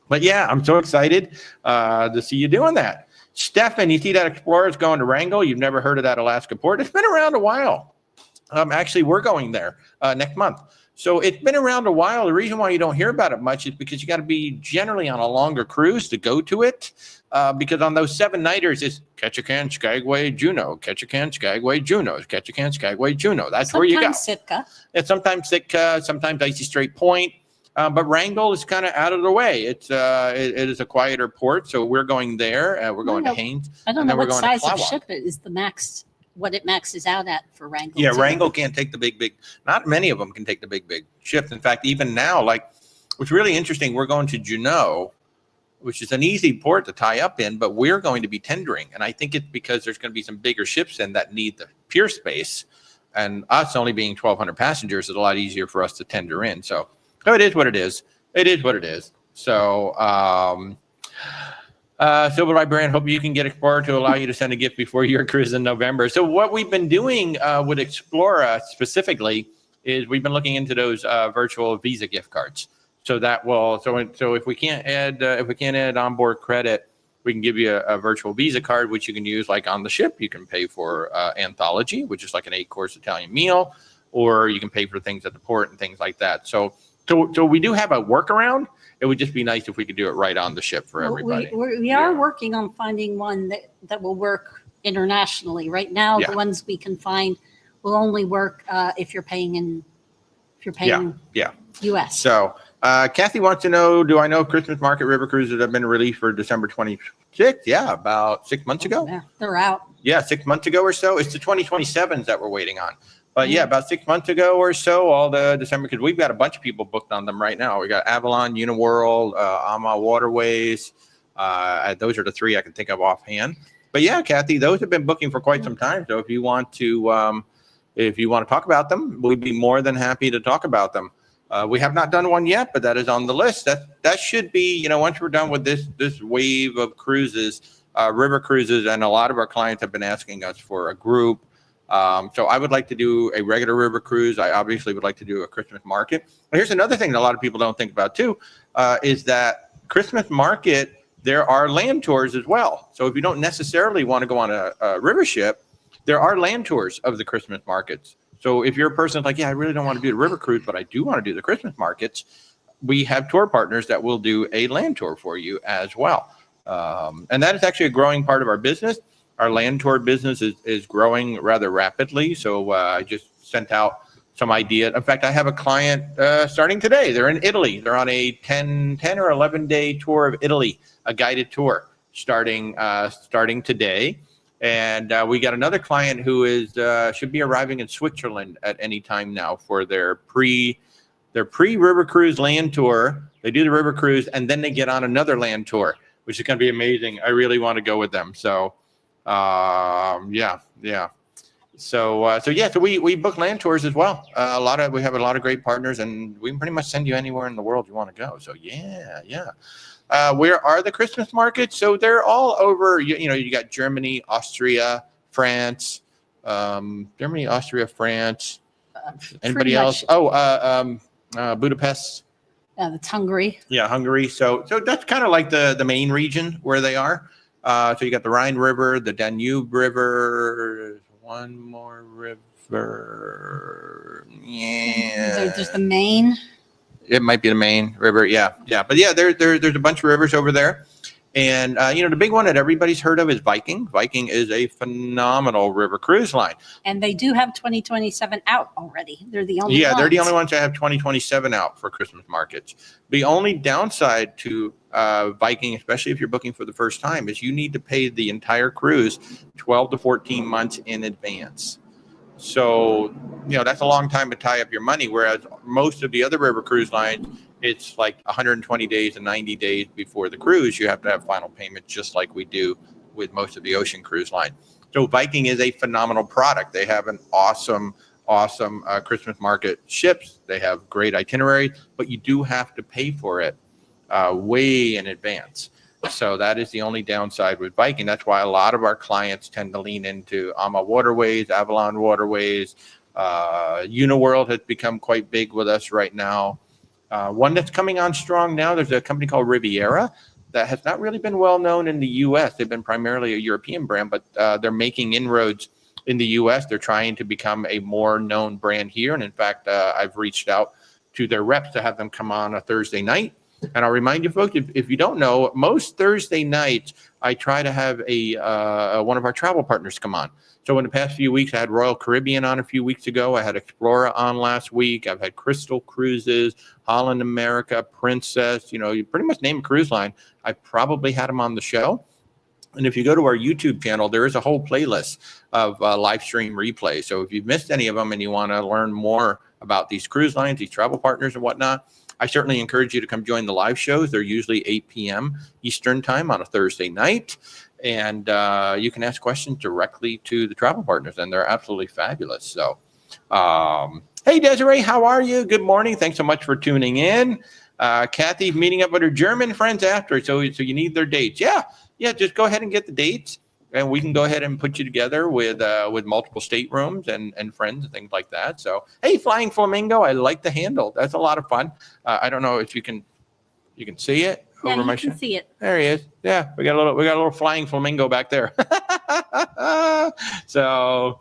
But yeah, I'm so excited to see you doing that. Stefan, you see that Explorer is going to Wrangell? You've never heard of that Alaska port? It's been around a while. Actually, we're going there next month. So it's been around a while. The reason why you don't hear about it much is because you got to be generally on a longer cruise to go to it. Because on those 7-nighters, it's Ketchikan, Skagway, Juneau, Ketchikan, Skagway, Juneau, Ketchikan, Skagway, Juneau. That's where you go. Sometimes Sitka. It's sometimes Sitka, sometimes Icy Strait Point. But Wrangell is kind of out of the way. It is a quieter port, so we're going there. We're going to Haines. I don't know what size of ship it is. The max, what it maxes out at for Wrangell. Yeah, Wrangell can't take the big. Not many of them can take the big ships. In fact, even now, like, what's really interesting, we're going to Juneau, which is an easy port to tie up in, but we're going to be tendering, and I think it's because there's going to be some bigger ships in that need the pier space, and us only being 1,200 passengers is a lot easier for us to tender in. So it is what it is. It is what it is. So, Silver Librarian, hope you can get Explorer to allow you to send a gift before your cruise in November. So what we've been doing with Explorer specifically is we've been looking into those virtual Visa gift cards. So that will so if we can't add onboard credit, we can give you a virtual Visa card, which you can use like on the ship. You can pay for Anthology, which is like an 8-course Italian meal, or you can pay for things at the port and things like that. So we do have a workaround. It would just be nice if we could do it right on the ship for everybody. We are working on finding one that will work internationally. Right now, the ones we can find will only work if you're paying U.S. So Kathy wants to know, do I know Christmas Market River Cruises have been released for December 26th? Yeah, about 6 months ago. Yeah, they're out. Yeah, 6 months ago or so. It's the 2027s that we're waiting on. But yeah, about 6 months ago or so, all the December, because we've got a bunch of people booked on them right now. We got Avalon, Uniworld, Ama Waterways. Those are the three I can think of offhand. But yeah, Kathy, those have been booking for quite some time. So if you want to talk about them, we'd be more than happy to talk about them. We have not done one yet, but that is on the list. That should be, once we're done with this wave of cruises, river cruises, and a lot of our clients have been asking us for a group. So I would like to do a regular river cruise. I obviously would like to do a Christmas market. But here's another thing that a lot of people don't think about too, is that Christmas market, there are land tours as well. So if you don't necessarily want to go on a river ship, there are land tours of the Christmas markets. So if you're a person like, yeah, I really don't want to do the river cruise, but I do want to do the Christmas markets, we have tour partners that will do a land tour for you as well. And that is actually a growing part of our business. Our land tour business is growing rather rapidly. So I just sent out some idea. In fact, I have a client starting today. They're in Italy. They're on a 10 or 11-day tour of Italy, a guided tour starting today. And we got another client who should be arriving in Switzerland at any time now for their pre-river cruise land tour. They do the river cruise, and then they get on another land tour, which is going to be amazing. I really want to go with them. So, yeah. So we book land tours as well. We have a lot of great partners, and we can pretty much send you anywhere in the world you want to go. So yeah. Where are the Christmas markets? So they're all over. You got Germany, Austria, France. Germany, Austria, France. Anybody else? Budapest. That's Hungary. Yeah, Hungary. So that's kind of like the main region where they are. So you got the Rhine River, the Danube River, one more river. Yeah. There's the Main. It might be the Main River. Yeah. But yeah, there's a bunch of rivers over there. And, the big one that everybody's heard of is Viking. Viking is a phenomenal river cruise line. And they do have 2027 out already. They're the only ones. Yeah, they're the only ones that have 2027 out for Christmas markets. The only downside to Viking, especially if you're booking for the first time, is you need to pay the entire cruise 12 to 14 months in advance. So, that's a long time to tie up your money, whereas most of the other river cruise lines, it's like 120 days and 90 days before the cruise, you have to have final payment, just like we do with most of the ocean cruise line. So Viking is a phenomenal product. They have an awesome Christmas market ships. They have great itineraries, but you do have to pay for it way in advance. So that is the only downside with Viking. That's why a lot of our clients tend to lean into Ama Waterways, Avalon Waterways. Uniworld has become quite big with us right now. One that's coming on strong now, there's a company called Riviera that has not really been well known in the U.S. They've been primarily a European brand, but they're making inroads in the U.S. They're trying to become a more known brand here. And in fact, I've reached out to their reps to have them come on a Thursday night. And I'll remind you folks, if you don't know, most Thursday nights, I try to have one of our travel partners come on. So in the past few weeks, I had Royal Caribbean on a few weeks ago. I had Explorer on last week. I've had Crystal Cruises, Holland America, Princess. You pretty much name a cruise line, I probably had them on the show. And if you go to our YouTube channel, there is a whole playlist of live stream replays. So if you've missed any of them and you want to learn more about these cruise lines, these travel partners and whatnot, I certainly encourage you to come join the live shows. They're usually 8 p.m. Eastern time on a Thursday night. And you can ask questions directly to the travel partners, and they're absolutely fabulous. So, hey, Desiree, how are you? Good morning. Thanks so much for tuning in. Kathy's meeting up with her German friends after, so you need their dates. Yeah, just go ahead and get the dates, and we can go ahead and put you together with multiple staterooms and friends and things like that. So, hey, Flying Flamingo, I like the handle. That's a lot of fun. I don't know if you can see it. Yeah, you can see it. There he is. Yeah, we got a little flying flamingo back there. So,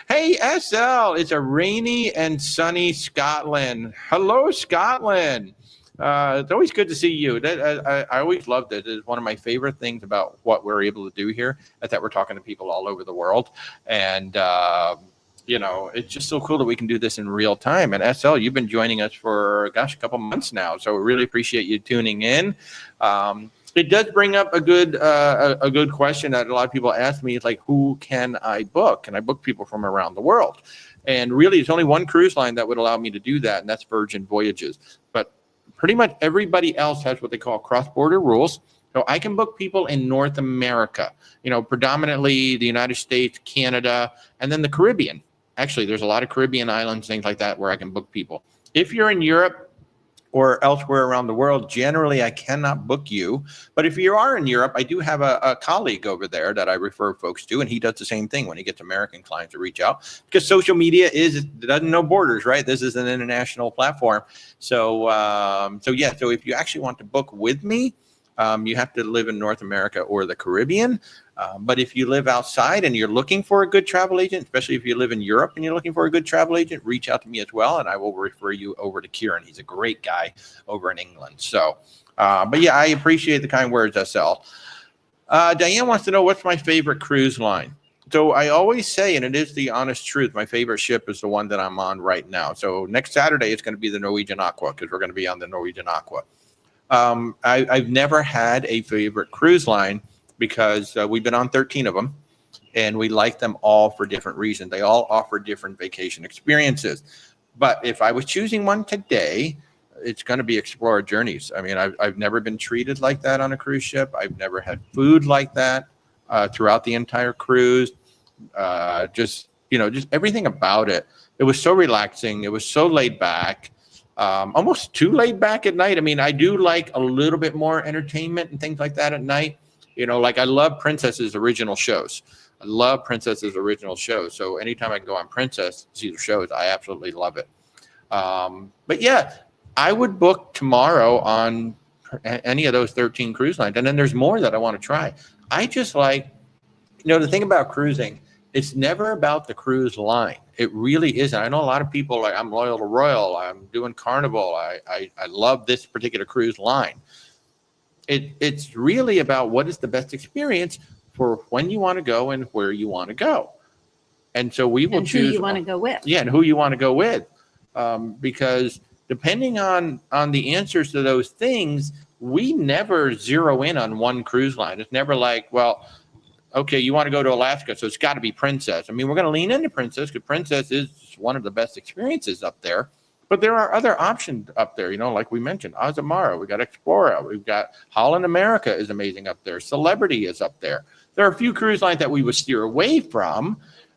hey, SL, it's a rainy and sunny Scotland. Hello, Scotland. It's always good to see you. I always loved it. It's one of my favorite things about what we're able to do here, is that we're talking to people all over the world. And, it's just so cool that we can do this in real time. And SL, you've been joining us for, a couple months now. So we really appreciate you tuning in. It does bring up a good question that a lot of people ask me. It's like, who can I book? And I book people from around the world. And really, it's only one cruise line that would allow me to do that, and that's Virgin Voyages. But pretty much everybody else has what they call cross-border rules. So I can book people in North America, predominantly the United States, Canada, and then the Caribbean. Actually, there's a lot of Caribbean islands, things like that, where I can book people. If you're in Europe or elsewhere around the world, generally I cannot book you. But if you are in Europe, I do have a colleague over there that I refer folks to, and he does the same thing when he gets American clients to reach out, because social media doesn't know borders, right? This is an international platform. So if you actually want to book with me, you have to live in North America or the Caribbean. But if you live outside and you're looking for a good travel agent, especially if you live in Europe and you're looking for a good travel agent, reach out to me as well, and I will refer you over to Kieran. He's a great guy over in England. So, but yeah, I appreciate the kind words, SL. Diane wants to know, what's my favorite cruise line? So I always say, and it is the honest truth, my favorite ship is the one that I'm on right now. So next Saturday, it's going to be the Norwegian Aqua, because we're going to be on the Norwegian Aqua. I've never had a favorite cruise line, because we've been on 13 of them, and we like them all for different reasons. They all offer different vacation experiences. But if I was choosing one today, it's going to be Explorer Journeys. I mean, I've never been treated like that on a cruise ship. I've never had food like that throughout the entire cruise. Just everything about it. It was so relaxing. It was so laid back. Almost too laid back at night. I mean, I do like a little bit more entertainment and things like that at night. Like I love Princess's original shows. I love Princess's original shows. So anytime I can go on Princess, see the shows, I absolutely love it. But yeah, I would book tomorrow on any of those 13 cruise lines. And then there's more that I want to try. I just like, the thing about cruising, it's never about the cruise line. It really isn't. I know a lot of people like, I'm loyal to Royal, I'm doing Carnival, I love this particular cruise line. It's really about what is the best experience for when you want to go and where you want to go. And so we will choose who you want to go with. Yeah, and who you want to go with. Because depending on the answers to those things, we never zero in on one cruise line. It's never like, well, okay, you want to go to Alaska, so it's got to be Princess. I mean, we're going to lean into Princess because Princess is one of the best experiences up there. But there are other options up there, like we mentioned, Azamara, we got Explorer, we've got Holland America is amazing up there. Celebrity is up there. There are a few cruise lines that we would steer away from,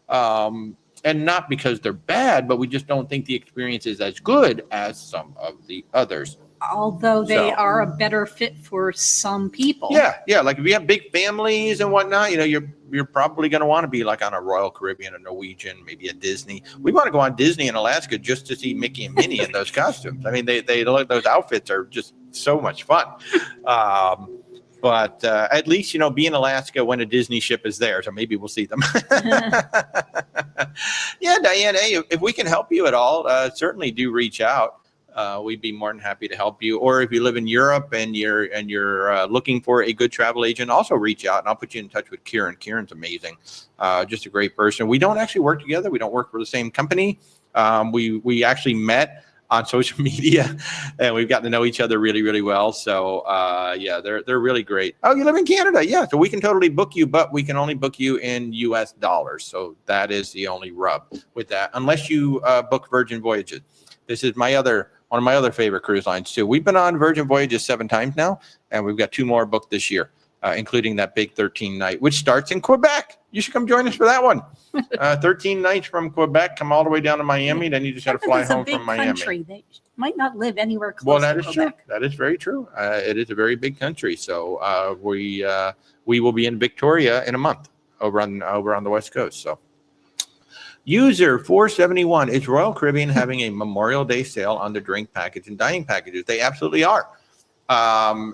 and not because they're bad, but we just don't think the experience is as good as some of the others. Although they are a better fit for some people. Yeah. Like if you have big families and whatnot, you're probably going to want to be like on a Royal Caribbean, a Norwegian, maybe a Disney. We want to go on Disney in Alaska just to see Mickey and Minnie in those costumes. I mean, they look, those outfits are just so much fun. But at least, be in Alaska when a Disney ship is there. So maybe we'll see them. Yeah, Diane, hey, if we can help you at all, certainly do reach out. We'd be more than happy to help you. Or if you live in Europe and you're looking for a good travel agent, also reach out and I'll put you in touch with Kieran. Kieran's amazing. Just a great person. We don't actually work together. We don't work for the same company. We actually met on social media and we've gotten to know each other really, really well. So yeah, they're really great. Oh, you live in Canada? Yeah. So we can totally book you, but we can only book you in US dollars. So that is the only rub with that, unless you book Virgin Voyages. This is one of my other favorite cruise lines too. We've been on Virgin Voyages 7 times now, and we've got 2 more booked this year, including that big 13 night, which starts in Quebec. You should come join us for that one. 13 nights from Quebec, come all the way down to Miami. Then you just got to fly home from Miami. Country. They might not live anywhere close. Well, that is Quebec. true. That is very true. It is a very big country. So we will be in Victoria in a month over on the West Coast. So. User 471, is Royal Caribbean having a Memorial Day sale on the drink package and dining packages? They absolutely are.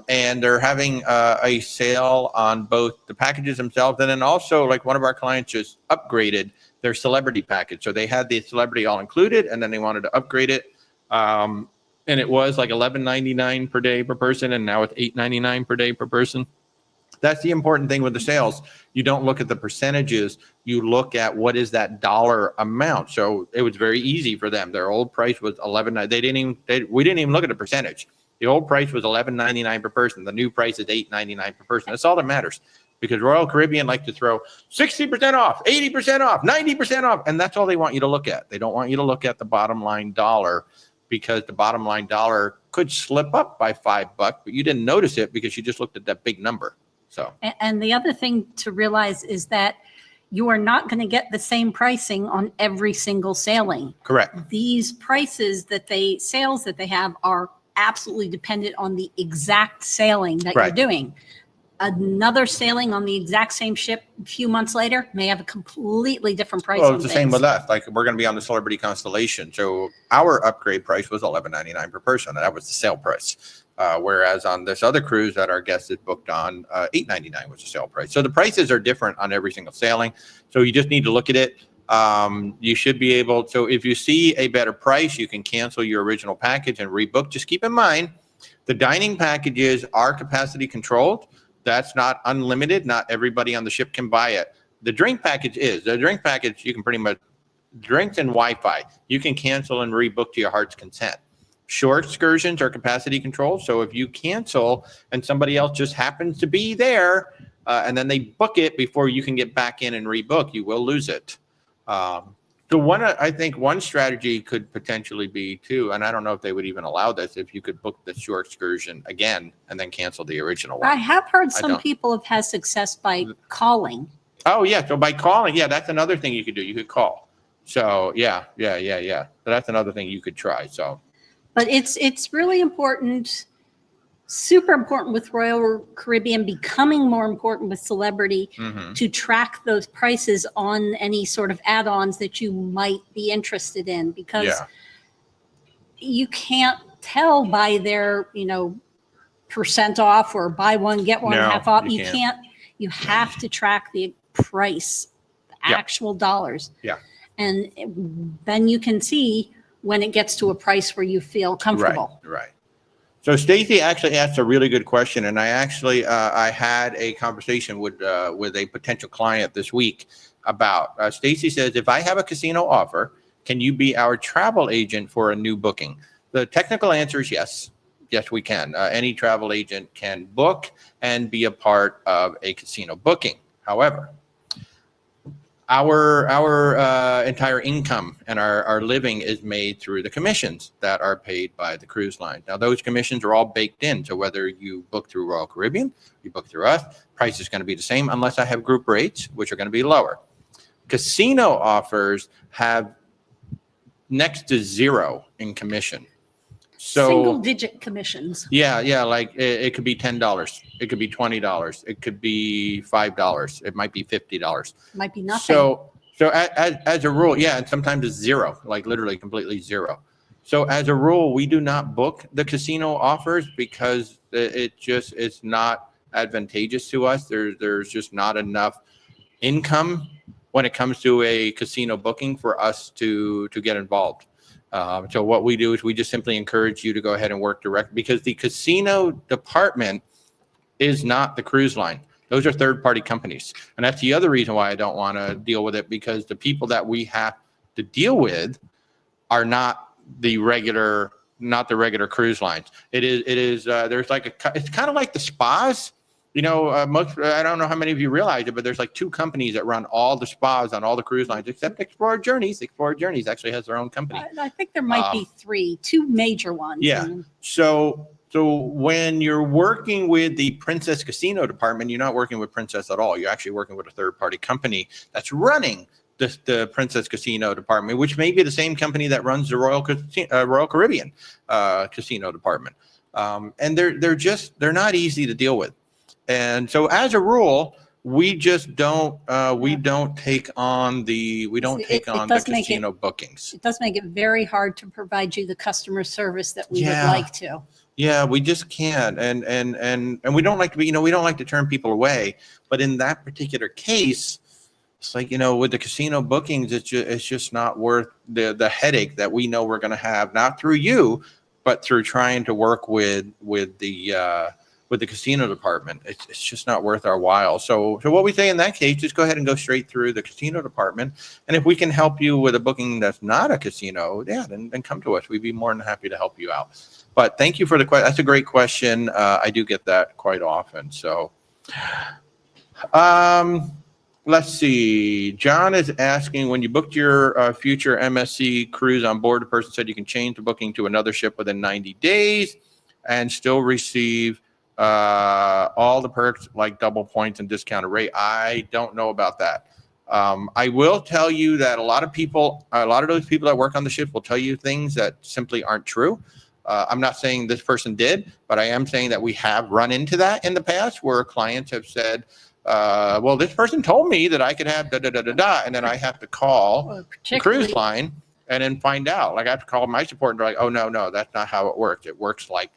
And they're having a sale on both the packages themselves, and then also, like, one of our clients just upgraded their celebrity package. So they had the celebrity all included, and then they wanted to upgrade it. And it was like $11.99 per day per person, and now it's $8.99 per day per person. That's the important thing with the sales. You don't look at the percentages. You look at what is that dollar amount. So it was very easy for them. Their old price was $11. We didn't even look at the percentage. The old price was $11.99 per person. The new price is $8.99 per person. That's all that matters. because Royal Caribbean like to throw 60% off, 80% off, 90% off, and that's all they want you to look at. They don't want you to look at the bottom line dollar, because the bottom line dollar could slip up by $5, but you didn't notice it because you just looked at that big number. So, And the other thing to realize is that you are not going to get the same pricing on every single sailing. correct. These prices sales that they have are absolutely dependent on the exact sailing that Right. you're doing. Another sailing on the exact same ship a few months later may have a completely different price. Well, on it's the same things. with us. Like, we're going to be on the Celebrity Constellation, so our upgrade price was $11.99 per person. That was the sale price. Whereas on this other cruise that our guest is booked on, $8.99 was the sale price. So the prices are different on every single sailing. So you just need to look at it. You should be able. So if you see a better price, you can cancel your original package and rebook. Just keep in mind, the dining packages are capacity controlled. That's not unlimited. Not everybody on the ship can buy it. The drink package is. The drink package, you can pretty much, drinks and Wi-Fi, you can cancel and rebook to your heart's content. Shore excursions are capacity controlled. So if you cancel and somebody else just happens to be there, and then they book it before you can get back in and rebook, you will lose it. So I think one strategy could potentially be too, and I don't know if they would even allow this, if you could book the shore excursion again and then cancel the original one. I have heard some don't. people have had success by calling. Oh yeah, so by calling, yeah, that's another thing you could do. You could call. So yeah. So that's another thing you could try. So, But it's really important, super important with Royal Caribbean, becoming more important with Celebrity, to track those prices on any sort of add-ons that you might be interested in, because yeah, you can't tell by their, percent off or buy one, get one No, half off. you You can't. can't, you have to track the price, the Yeah. actual dollars. Yeah. And then you can see when it gets to a price where you feel comfortable. Right. So Stacy actually asked a really good question, and I actually I had a conversation with a potential client this week about. Stacy says, if I have a casino offer, can you be our travel agent for a new booking? The technical answer is yes. Yes, we can. Any travel agent can book and be a part of a casino booking. However, our entire income and our living is made through the commissions that are paid by the cruise line. Now, those commissions are all baked in. So whether you book through Royal Caribbean, you book through us, price is going to be the same unless I have group rates, which are going to be lower. Casino offers have next to zero in commission. So Single-digit commissions. yeah, like it could be $10, it could be $20, it could be $5, it might be $50. Might be nothing. So as a rule, yeah, and sometimes it's zero, like literally completely zero. So as a rule, we do not book the casino offers because it's not advantageous to us. There's just not enough income when it comes to a casino booking for us to get involved. So what we do is we just simply encourage you to go ahead and work direct, because the casino department is not the cruise line. Those are third-party companies. And that's the other reason why I don't want to deal with it, because the people that we have to deal with are not the regular cruise lines. It is there's like it's kind of like the spas. I don't know how many of you realize it, but there's like two companies that run all the spas on all the cruise lines, except Explorer Journeys. Explorer Journeys actually has their own company. I think there might be two major ones. Yeah. So when you're working with the Princess Casino Department, you're not working with Princess at all. You're actually working with a third-party company that's running the Princess Casino Department, which may be the same company that runs the Royal Caribbean Casino Department. And they're not easy to deal with. And so as a rule, we just don't take on the casino bookings. It does make it very hard to provide you the customer service that we would like to. Yeah, we just can't. And we don't like to be, we don't like to turn people away. But in that particular case, it's like, with the casino bookings, it's just not worth the headache that we know we're going to have, not through you, but through trying to work with the casino department. It's just not worth our while. So what we say in that case, just go ahead and go straight through the casino department. And if we can help you with a booking that's not a casino, then come to us. We'd be more than happy to help you out. But thank you for the question. That's a great question. I do get that quite often. So Let's see. John is asking, when you booked your future MSC cruise on board, the person said you can change the booking to another ship within 90 days and still receive all the perks like double points and discounted rate. I don't know about that. I will tell you that a lot of those people that work on the ship will tell you things that simply aren't true. I'm not saying this person did, but I am saying that we have run into that in the past where clients have said, well, this person told me that I could have da da da da da, and then I have to call the cruise line and then find out. Like I have to call my support and they're like, oh no, that's not how it works. It works like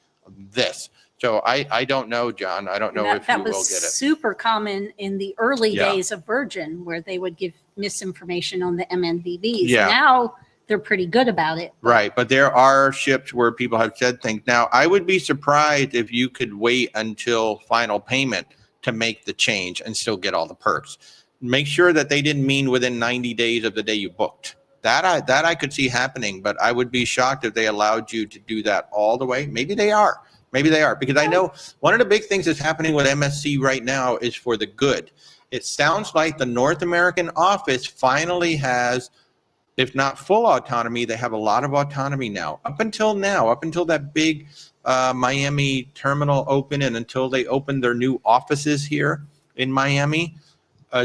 this. So I don't know, John. I don't know if you will get it. That was super common in the early days of Virgin, where they would give misinformation on the MNVVs. Yeah. Now they're pretty good about it. Right, but there are ships where people have said things. Now, I would be surprised if you could wait until final payment to make the change and still get all the perks. Make sure that they didn't mean within 90 days of the day you booked. That I could see happening, but I would be shocked if they allowed you to do that all the way. Maybe they are, because I know one of the big things that's happening with MSC right now is for the good. It sounds like the North American office finally has, if not full autonomy, they have a lot of autonomy now. Up until that big Miami terminal open and until they opened their new offices here in Miami,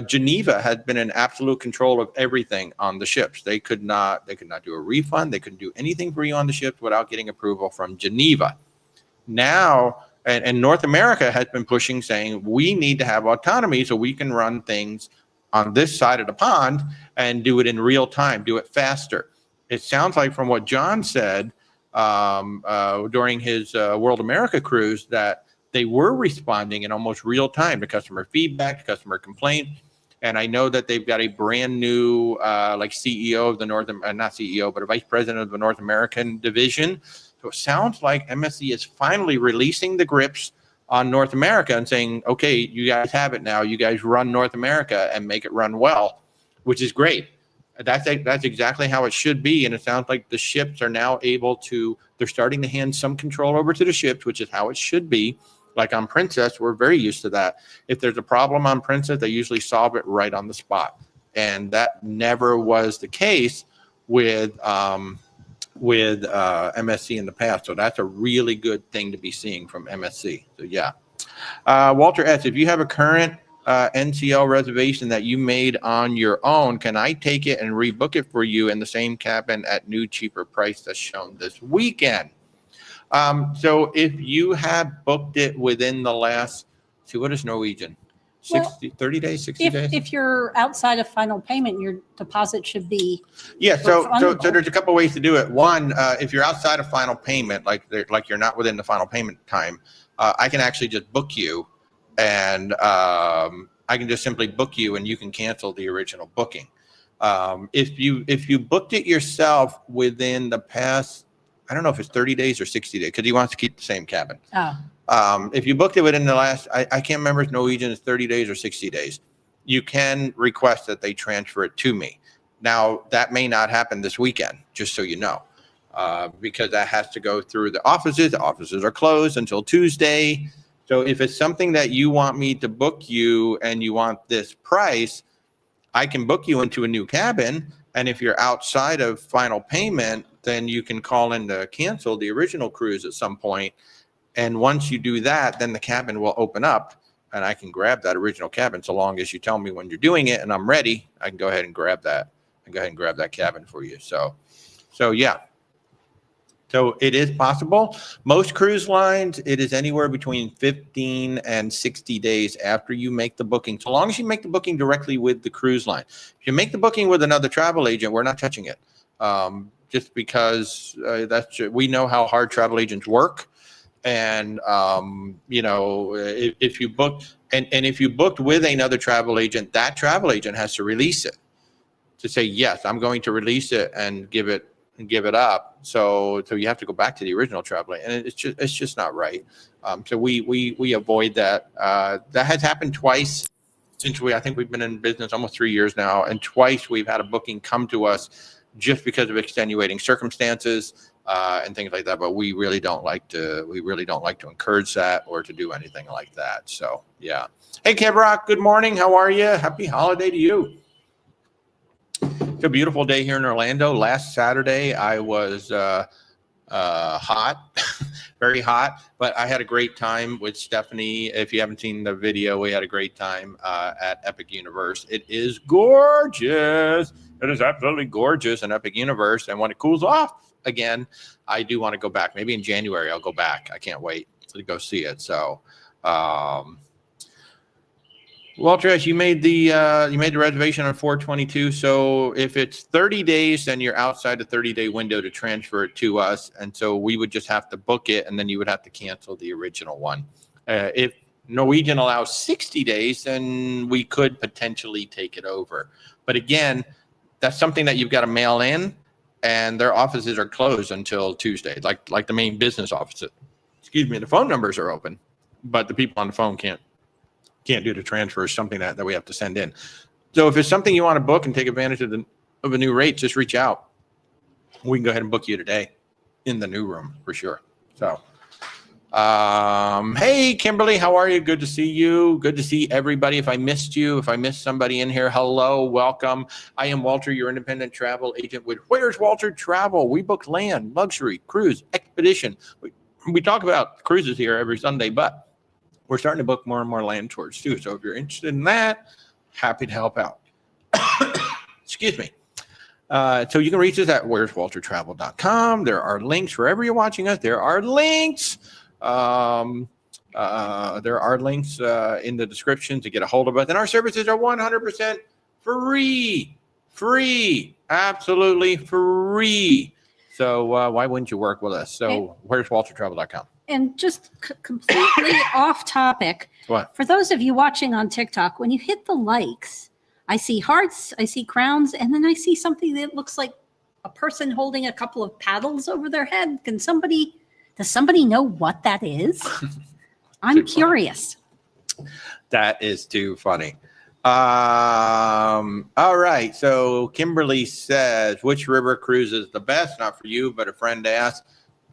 Geneva had been in absolute control of everything on the ships. They could not do a refund. They couldn't do anything for you on the ships without getting approval from Geneva. Now, and North America has been pushing, saying we need to have autonomy so we can run things on this side of the pond and do it in real time, do it faster. It sounds like from what John said during his World America cruise that they were responding in almost real time to customer feedback, to customer complaint. And I know that they've got a brand new CEO of the not CEO, but a vice president of the North American division. So it sounds like MSC is finally releasing the grips on North America and saying, okay, you guys have it now. You guys run North America and make it run well, which is great. That's exactly how it should be. And it sounds like the ships are now they're starting to hand some control over to the ships, which is how it should be. Like on Princess, we're very used to that. If there's a problem on Princess, they usually solve it right on the spot. And that never was the case with MSC in the past. So that's a really good thing to be seeing from MSC. So yeah. Walter S., if you have a current NCL reservation that you made on your own, can I take it and rebook it for you in the same cabin at new cheaper price that's shown this weekend? So if you have booked it within the last, what is Norwegian? 30 days, 60 days? If you're outside of final payment, your deposit should be so there's a couple ways to do it. One, if you're outside of final payment, like you're not within the final payment time, I can actually just book you, and I can just simply book you and you can cancel the original booking. If you booked it yourself within the past, I don't know if it's 30 days or 60 days, because he wants to keep the same cabin. If you booked it within the last, I can't remember if Norwegian is 30 days or 60 days, you can request that they transfer it to me. Now, that may not happen this weekend, just so you know, because that has to go through the offices. The offices are closed until Tuesday. So if it's something that you want me to book you and you want this price, I can book you into a new cabin. And if you're outside of final payment, then you can call in to cancel the original cruise at some point. And once you do that, then the cabin will open up and I can grab that original cabin. So long as you tell me when you're doing it and I'm ready, I can go ahead and grab that cabin for you. So yeah. So it is possible. Most cruise lines, it is anywhere between 15 and 60 days after you make the booking. So long as you make the booking directly with the cruise line. If you make the booking with another travel agent, we're not touching it. Just because we know how hard travel agents work. And, if you booked and if you booked with another travel agent, that travel agent has to release it to say, yes, I'm going to release it and give it up. So you have to go back to the original travel agent, and it's just not right. So we avoid that. That has happened twice since I think we've been in business almost 3 years now. And twice we've had a booking come to us just because of extenuating circumstances. and things like that. But we really don't like to encourage that or to do anything like that. So yeah. Hey, Kebrock, good morning. How are you? Happy holiday to you. It's a beautiful day here in Orlando. Last Saturday, I was hot, very hot, but I had a great time with Stephanie. If you haven't seen the video, we had a great time at Epic Universe. It is gorgeous. It is absolutely gorgeous in Epic Universe. And when it cools off again, I do want to go back. Maybe in January, I'll go back. I can't wait to go see it. So, Walter, you made the reservation on 422. So if it's 30 days, then you're outside the 30-day window to transfer it to us, and so we would just have to book it, and then you would have to cancel the original one. If Norwegian allows 60 days, then we could potentially take it over. But again, that's something that you've got to mail in, and their offices are closed until Tuesday, like the main business offices. Excuse me, the phone numbers are open, but the people on the phone can't do the transfer. Is something that we have to send in. So if it's something you want to book and take advantage of a new rate, just reach out. We can go ahead and book you today in the new room for sure. So, hey, Kimberly, how are you? Good to see you. Good to see everybody. If I missed you, if I missed somebody in here, hello, welcome. I am Walter, your independent travel agent with Where's Walter Travel. We book land, luxury, cruise, expedition. We talk about cruises here every Sunday, but we're starting to book more and more land tours too. So if you're interested in that, happy to help out. Excuse me. So you can reach us at where'swaltertravel.com. There are links wherever you're watching us. There are links. There are links in the description to get a hold of us. And our services are 100% free, absolutely free. So why wouldn't you work with us? So where'swaltertravel.com. And just completely off topic. What? For those of you watching on TikTok, when you hit the likes, I see hearts, I see crowns, and then I see something that looks like a person holding a couple of paddles over their head. Does somebody know what that is? I'm curious. That is too funny. All right. So Kimberly says, which river cruise is the best? Not for you, but a friend asked.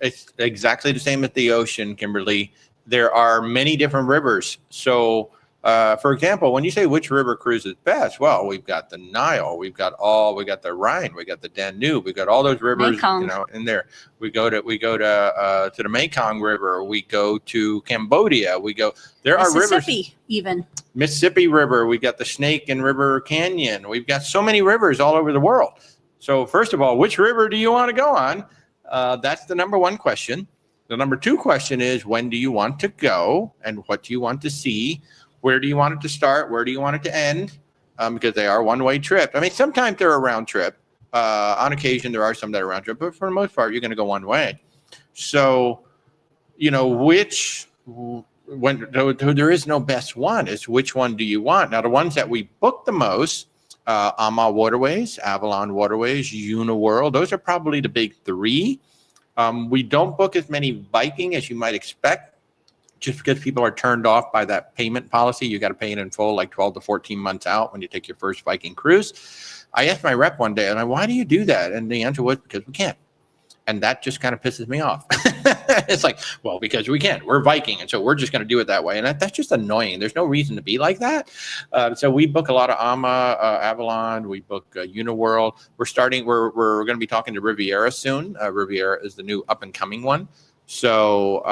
It's exactly the same as the ocean, Kimberly. There are many different rivers. So, for example, when you say which river cruise is best, well, we've got the Nile, we got the Rhine, we got the Danube, we got all those rivers, Mekong. In there. We go to the Mekong River. We go to Cambodia. There are rivers. Mississippi, even. Mississippi River. We got the Snake and River Canyon. We've got so many rivers all over the world. So, first of all, which river do you want to go on? That's the number one question. The number two question is, when do you want to go and what do you want to see? Where do you want it to start? Where do you want it to end? Because they are one-way trips. I mean, sometimes they're a round trip. On occasion, there are some that are round trip, but for the most part, you're going to go one way. So, there is no best one. It's which one do you want? Now, the ones that we book the most, Ama Waterways, Avalon Waterways, Uniworld. Those are probably the big three. We don't book as many Viking as you might expect, just because people are turned off by that payment policy. You got to pay it in full, like 12 to 14 months out when you take your first Viking cruise. I asked my rep one day, why do you do that? And the answer was, because we can't. And that just kind of pisses me off. It's like, well, because we can't. We're Viking, and so we're just going to do it that way. And that's just annoying. There's no reason to be like that. So we book a lot of Ama, Avalon. We book Uniworld. We're going to be talking to Riviera soon. Riviera is the new up-and-coming one. So,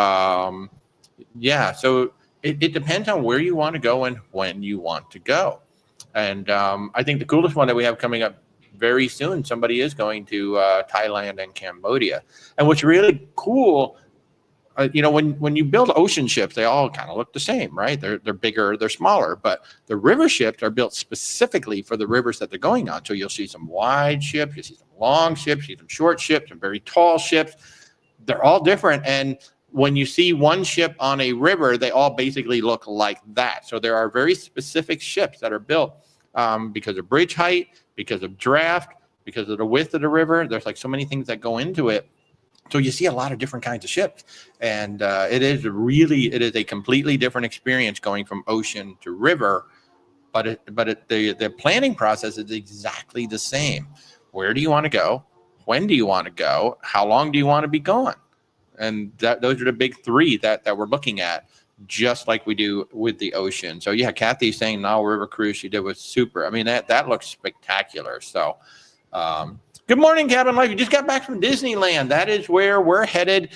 so it depends on where you want to go and when you want to go. And I think the coolest one that we have coming up very soon, somebody is going to Thailand and Cambodia. And what's really cool, when you build ocean ships, they all kind of look the same, right? They're bigger, they're smaller, but the river ships are built specifically for the rivers that they're going on. So you'll see some wide ships, you see some long ships, you see some short ships, some very tall ships. They're all different. And when you see one ship on a river, they all basically look like that. So there are very specific ships that are built because of bridge height, because of draft, because of the width of the river. There's like so many things that go into it. So you see a lot of different kinds of ships. And it is a completely different experience going from ocean to river. But the planning process is exactly the same. Where do you want to go? when do you want to go? How long do you want to be gone? And those are the big three that we're looking at, just like we do with the ocean. So yeah, Kathy's saying Nile River cruise she did was super. I mean, that looks spectacular. So good morning, Cabin Life. You just got back from Disneyland. That is where we're headed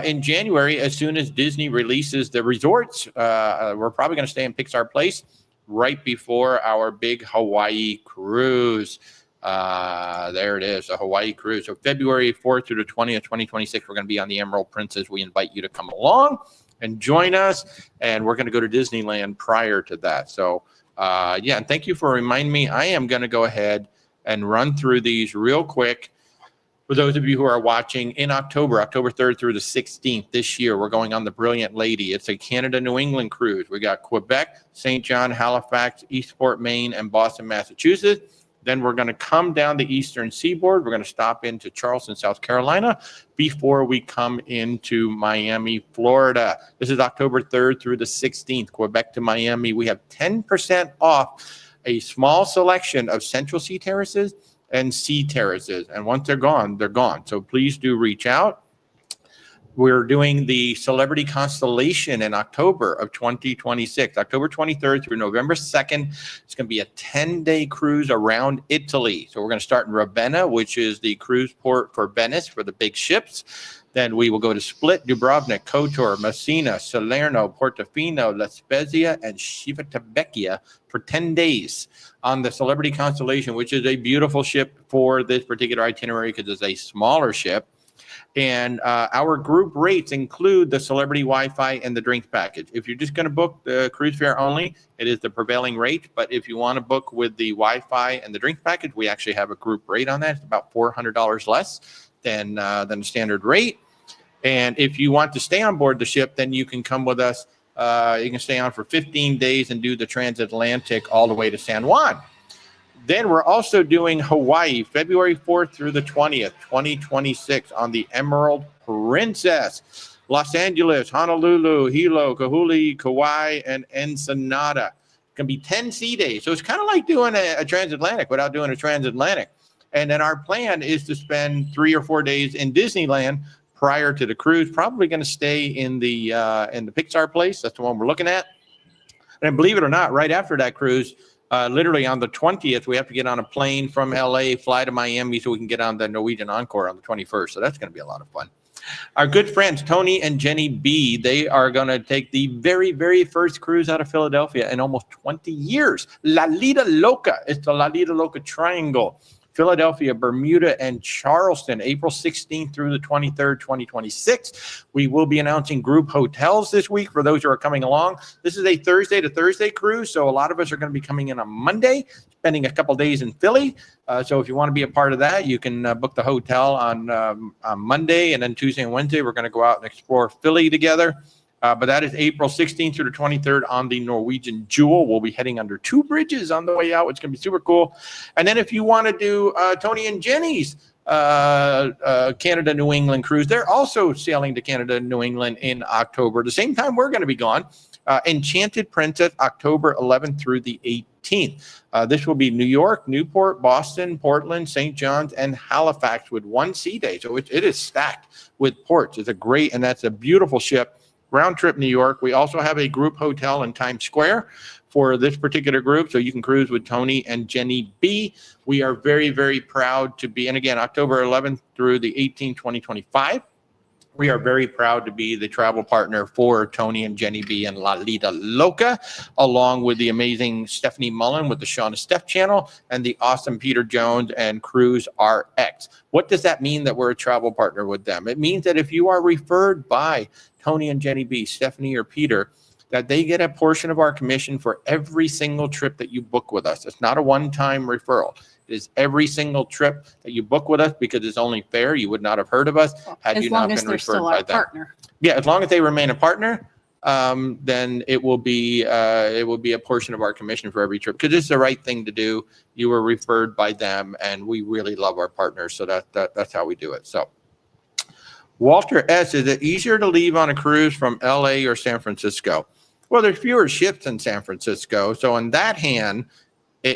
in January. As soon as Disney releases the resorts, we're probably going to stay in Pixar Place right before our big Hawaii cruise. There it is, a Hawaii cruise. So February 4th through the 20th, 2026, we're going to be on the Emerald Princess. We invite you to come along and join us. And we're going to go to Disneyland prior to that. So yeah, and thank you for reminding me. I am going to go ahead and run through these real quick. For those of you who are watching, in October 3rd through the 16th this year, we're going on the Brilliant Lady. It's a Canada-New England cruise. We got Quebec, St. John, Halifax, Eastport, Maine, and Boston, Massachusetts. Then we're going to come down the eastern seaboard. We're going to stop into Charleston, South Carolina, before we come into Miami, Florida. This is October 3rd through the 16th, Quebec to Miami. We have 10% off a small selection of central sea terraces and sea terraces. And once they're gone, they're gone. So please do reach out. We're doing the Celebrity Constellation in October of 2026, October 23rd through November 2nd. It's going to be a 10-day cruise around Italy. So we're going to start in Ravenna, which is the cruise port for Venice for the big ships. Then we will go to Split, Dubrovnik, Kotor, Messina, Salerno, Portofino, La Spezia, and Civitavecchia for 10 days on the Celebrity Constellation, which is a beautiful ship for this particular itinerary because it's a smaller ship. And our group rates include the celebrity Wi-Fi and the drinks package. If you're just going to book the cruise fare only, it is the prevailing rate. But if you want to book with the Wi-Fi and the drinks package, we actually have a group rate on that. It's about $400 less than the standard rate. And if you want to stay on board the ship, then you can come with us. You can stay on for 15 days and do the transatlantic all the way to San Juan. Then we're also doing Hawaii, February 4th through the 20th, 2026 on the Emerald Princess. Los Angeles, Honolulu, Hilo, Kahului, Kauai, and Ensenada. It's going to be 10 sea days. So it's kind of like doing a transatlantic without doing a transatlantic. And then our plan is to spend 3 or 4 days in Disneyland prior to the cruise. Probably going to stay in the Pixar Place. That's the one we're looking at. And believe it or not, right after that cruise, literally on the 20th, we have to get on a plane from LA, fly to Miami so we can get on the Norwegian Encore on the 21st. So that's going to be a lot of fun. Our good friends, Tony and Jenny B, they are going to take the very, very first cruise out of Philadelphia in almost 20 years. La Lita Loca. It's the La Lita Loca Triangle. Philadelphia, Bermuda, and Charleston, April 16th through the 23rd, 2026. We will be announcing group hotels this week for those who are coming along. This is a Thursday to Thursday cruise, so a lot of us are going to be coming in on Monday, spending a couple days in Philly. So if you want to be a part of that, you can book the hotel on Monday, and then Tuesday and Wednesday, we're going to go out and explore Philly together. But that is April 16th through the 23rd on the Norwegian Jewel. We'll be heading under 2 bridges on the way out. It's going to be super cool. And then if you want to do Tony and Jenny's Canada New England cruise, they're also sailing to Canada New England in October. The same time we're going to be gone. Enchanted Princess, October 11th through the 18th. This will be New York, Newport, Boston, Portland, St. John's, and Halifax with 1 sea day. So it is stacked with ports. It's a great, and that's a beautiful ship. Round trip New York. We also have a group hotel in Times Square for this particular group, so you can cruise with Tony and Jenny B. We are very, very proud to be, and again, October 11th through the 18th, 2025. We are very proud to be the travel partner for Tony and Jenny B and La Lita Loca, along with the amazing Stephanie Mullen with the Shauna Steph channel and the awesome Peter Jones and Cruise RX. What does that mean that we're a travel partner with them? It means that if you are referred by Tony and Jenny B, Stephanie or Peter, that they get a portion of our commission for every single trip that you book with us. It's not a one-time referral. It is every single trip that you book with us because it's only fair. You would not have heard of us had you not been referred by them. Partner. Yeah, as long as they remain a partner, then it will be a portion of our commission for every trip because it's the right thing to do. You were referred by them, and we really love our partners, so that's how we do it. So, Walter S., is it easier to leave on a cruise from LA or San Francisco? Well, there's fewer ships in San Francisco, so in that hand,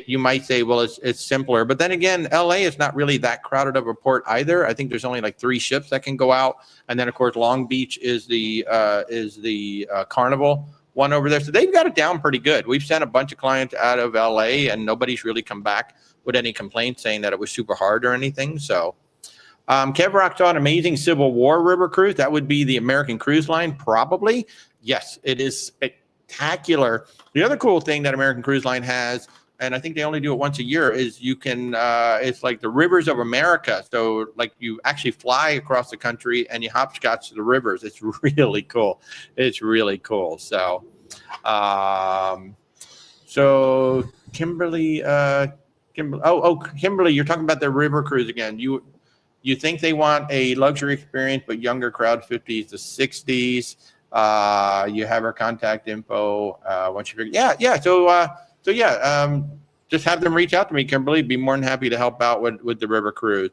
you might say, well, it's simpler. But then again, LA is not really that crowded of a port either. I think there's only like 3 ships that can go out, and then of course Long Beach is the Carnival one over there. So they've got it down pretty good. We've sent a bunch of clients out of LA, and nobody's really come back with any complaints saying that it was super hard or anything. So Kev Rock saw an amazing Civil War river cruise. That would be the American Cruise Line, probably. Yes, it is spectacular. The other cool thing that American Cruise Line has, and I think they only do it once a year, is you can, it's like the rivers of America. So like you actually fly across the country and you hopscotch to the rivers. It's really cool. It's really cool. So, so Kimberly, Kimberly, you're talking about the river cruise again. You think they want a luxury experience, but younger crowd, 50s to 60s. You have her contact info once you figure. Yeah. So just have them reach out to me, Kimberly. Be more than happy to help out with the river cruise.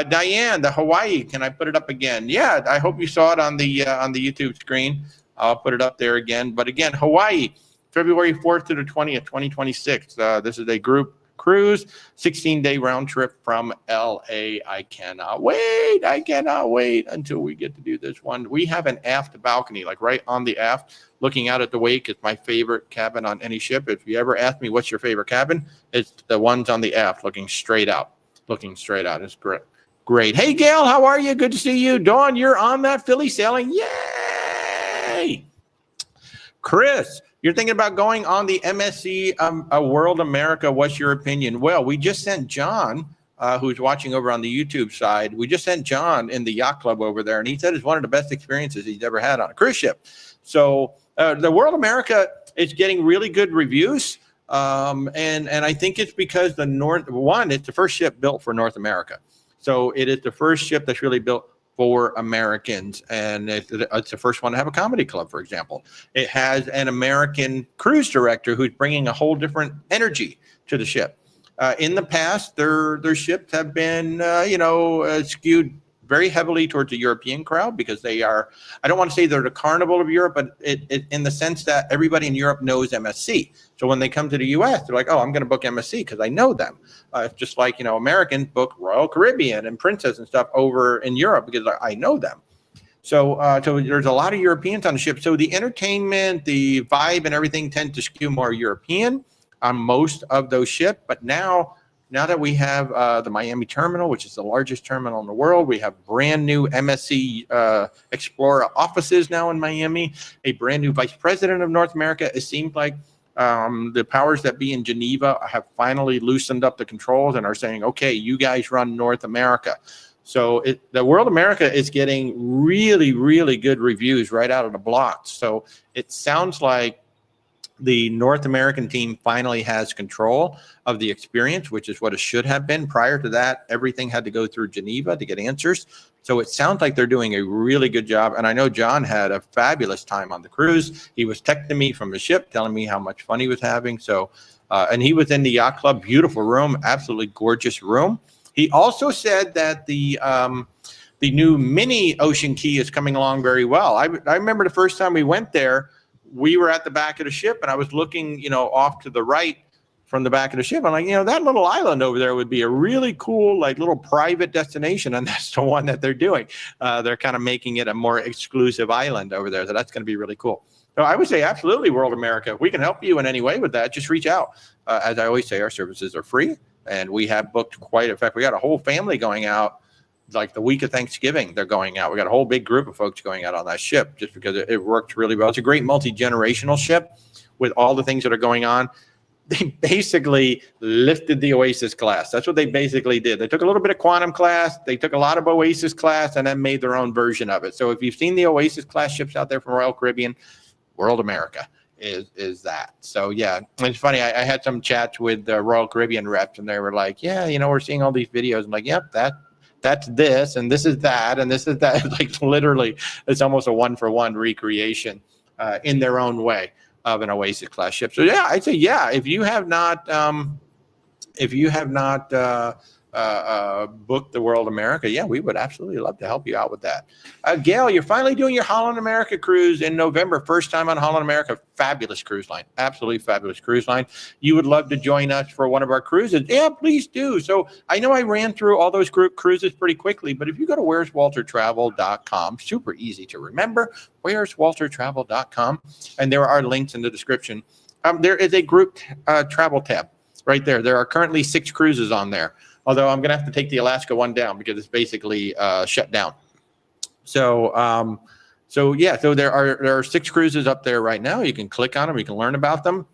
Diane, the Hawaii. Can I put it up again? Yeah, I hope you saw it on the YouTube screen. I'll put it up there again. But again, Hawaii, February 4th to the 20th, 2026. This is a group cruise, 16-day round trip from LA. I cannot wait until we get to do this one. We have an aft balcony, like right on the aft, looking out at the wake. It's my favorite cabin on any ship. If you ever ask me what's your favorite cabin, it's the ones on the aft, looking straight out. It's great. Hey, Gail, how are you? Good to see you. Dawn, you're on that Philly sailing. Yay! Chris, you're thinking about going on the MSC World America. What's your opinion? Well, we just sent John, who's watching over on the YouTube side. We just sent John in the yacht club over there, and he said it's one of the best experiences he's ever had on a cruise ship. So the World America is getting really good reviews, and I think it's because it's the first ship built for North America. So it is the first ship that's really built for Americans, and it's the first one to have a comedy club, for example. It has an American cruise director who's bringing a whole different energy to the ship. In the past, their ships have been, skewed very heavily towards the European crowd because they are, I don't want to say they're the Carnival of Europe, but it in the sense that everybody in Europe knows MSC. So when they come to the US, they're like, oh, I'm going to book MSC because I know them. Just like, Americans book Royal Caribbean and Princess and stuff over in Europe because I know them. So there's a lot of Europeans on the ship. So the entertainment, the vibe and everything tend to skew more European on most of those ships. But now that we have the Miami terminal, which is the largest terminal in the world, we have brand new MSC Explorer offices now in Miami, a brand new vice president of North America. It seems like the powers that be in Geneva have finally loosened up the controls and are saying, okay, you guys run North America. So the World America is getting really, really good reviews right out of the blocks. So it sounds like the North American team finally has control of the experience, which is what it should have been. Prior to that, everything had to go through Geneva to get answers. So it sounds like they're doing a really good job. And I know John had a fabulous time on the cruise. He was texting me from the ship, telling me how much fun he was having. So, and he was in the yacht club, beautiful room, absolutely gorgeous room. He also said that the new mini Ocean Key is coming along very well. I remember the first time we went there, we were at the back of the ship and I was looking, off to the right from the back of the ship. I'm like, that little island over there would be a really cool, like little private destination. And that's the one that they're doing. They're kind of making it a more exclusive island over there. So that's going to be really cool. So I would say absolutely, World America. If we can help you in any way with that, just reach out. As I always say, our services are free and we have booked quite a fact. We got a whole family going out. Like the week of Thanksgiving, they're going out. We got a whole big group of folks going out on that ship just because it worked really well. It's a great multi-generational ship with all the things that are going on. They basically lifted the Oasis class. That's what they basically did. They took a little bit of Quantum class. They took a lot of Oasis class and then made their own version of it. So if you've seen the Oasis class ships out there from Royal Caribbean, World America is that. So yeah, it's funny. I had some chats with the Royal Caribbean reps and they were like, yeah, we're seeing all these videos. I'm like, yep, that's this, and this is that, and this is that. Like literally, it's almost a one-for-one recreation in their own way of an Oasis class ship. So yeah, I'd say yeah. If you have not book the World America, yeah, we would absolutely love to help you out with that. Gail, you're finally doing your Holland America cruise in November. First time on Holland America. Fabulous cruise line. Absolutely fabulous cruise line. You would love to join us for one of our cruises. Yeah, please do. So I know I ran through all those group cruises pretty quickly, but if you go to where'swaltertravel.com, super easy to remember, where'swaltertravel.com, and there are links in the description. There is a group travel tab right there. There are currently 6 cruises on there. Although I'm going to have to take the Alaska one down because it's basically shut down. So there are 6 cruises up there right now. You can click on them. You can learn about them.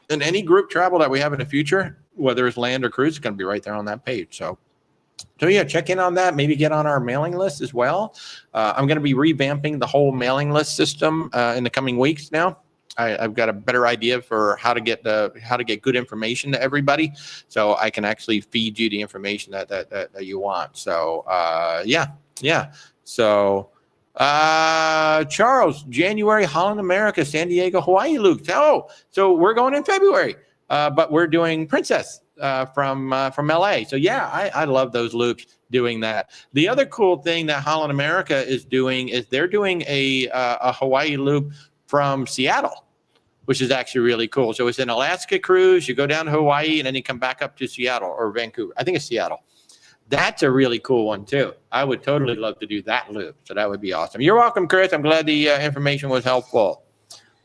And any group travel that we have in the future, whether it's land or cruise, is going to be right there on that page. So yeah, check in on that. Maybe get on our mailing list as well. I'm going to be revamping the whole mailing list system in the coming weeks now. I've got a better idea for how to get good information to everybody, so I can actually feed you the information that you want. So yeah. So Charles, January, Holland America, San Diego, Hawaii loops. Oh, so we're going in February, but we're doing Princess from LA. So yeah, I love those loops doing that. The other cool thing that Holland America is doing is they're doing a Hawaii loop from Seattle, which is actually really cool. So it's an Alaska cruise. You go down to Hawaii and then you come back up to Seattle or Vancouver. I think it's Seattle. That's a really cool one too. I would totally love to do that loop. So that would be awesome. You're welcome, Chris. I'm glad the information was helpful.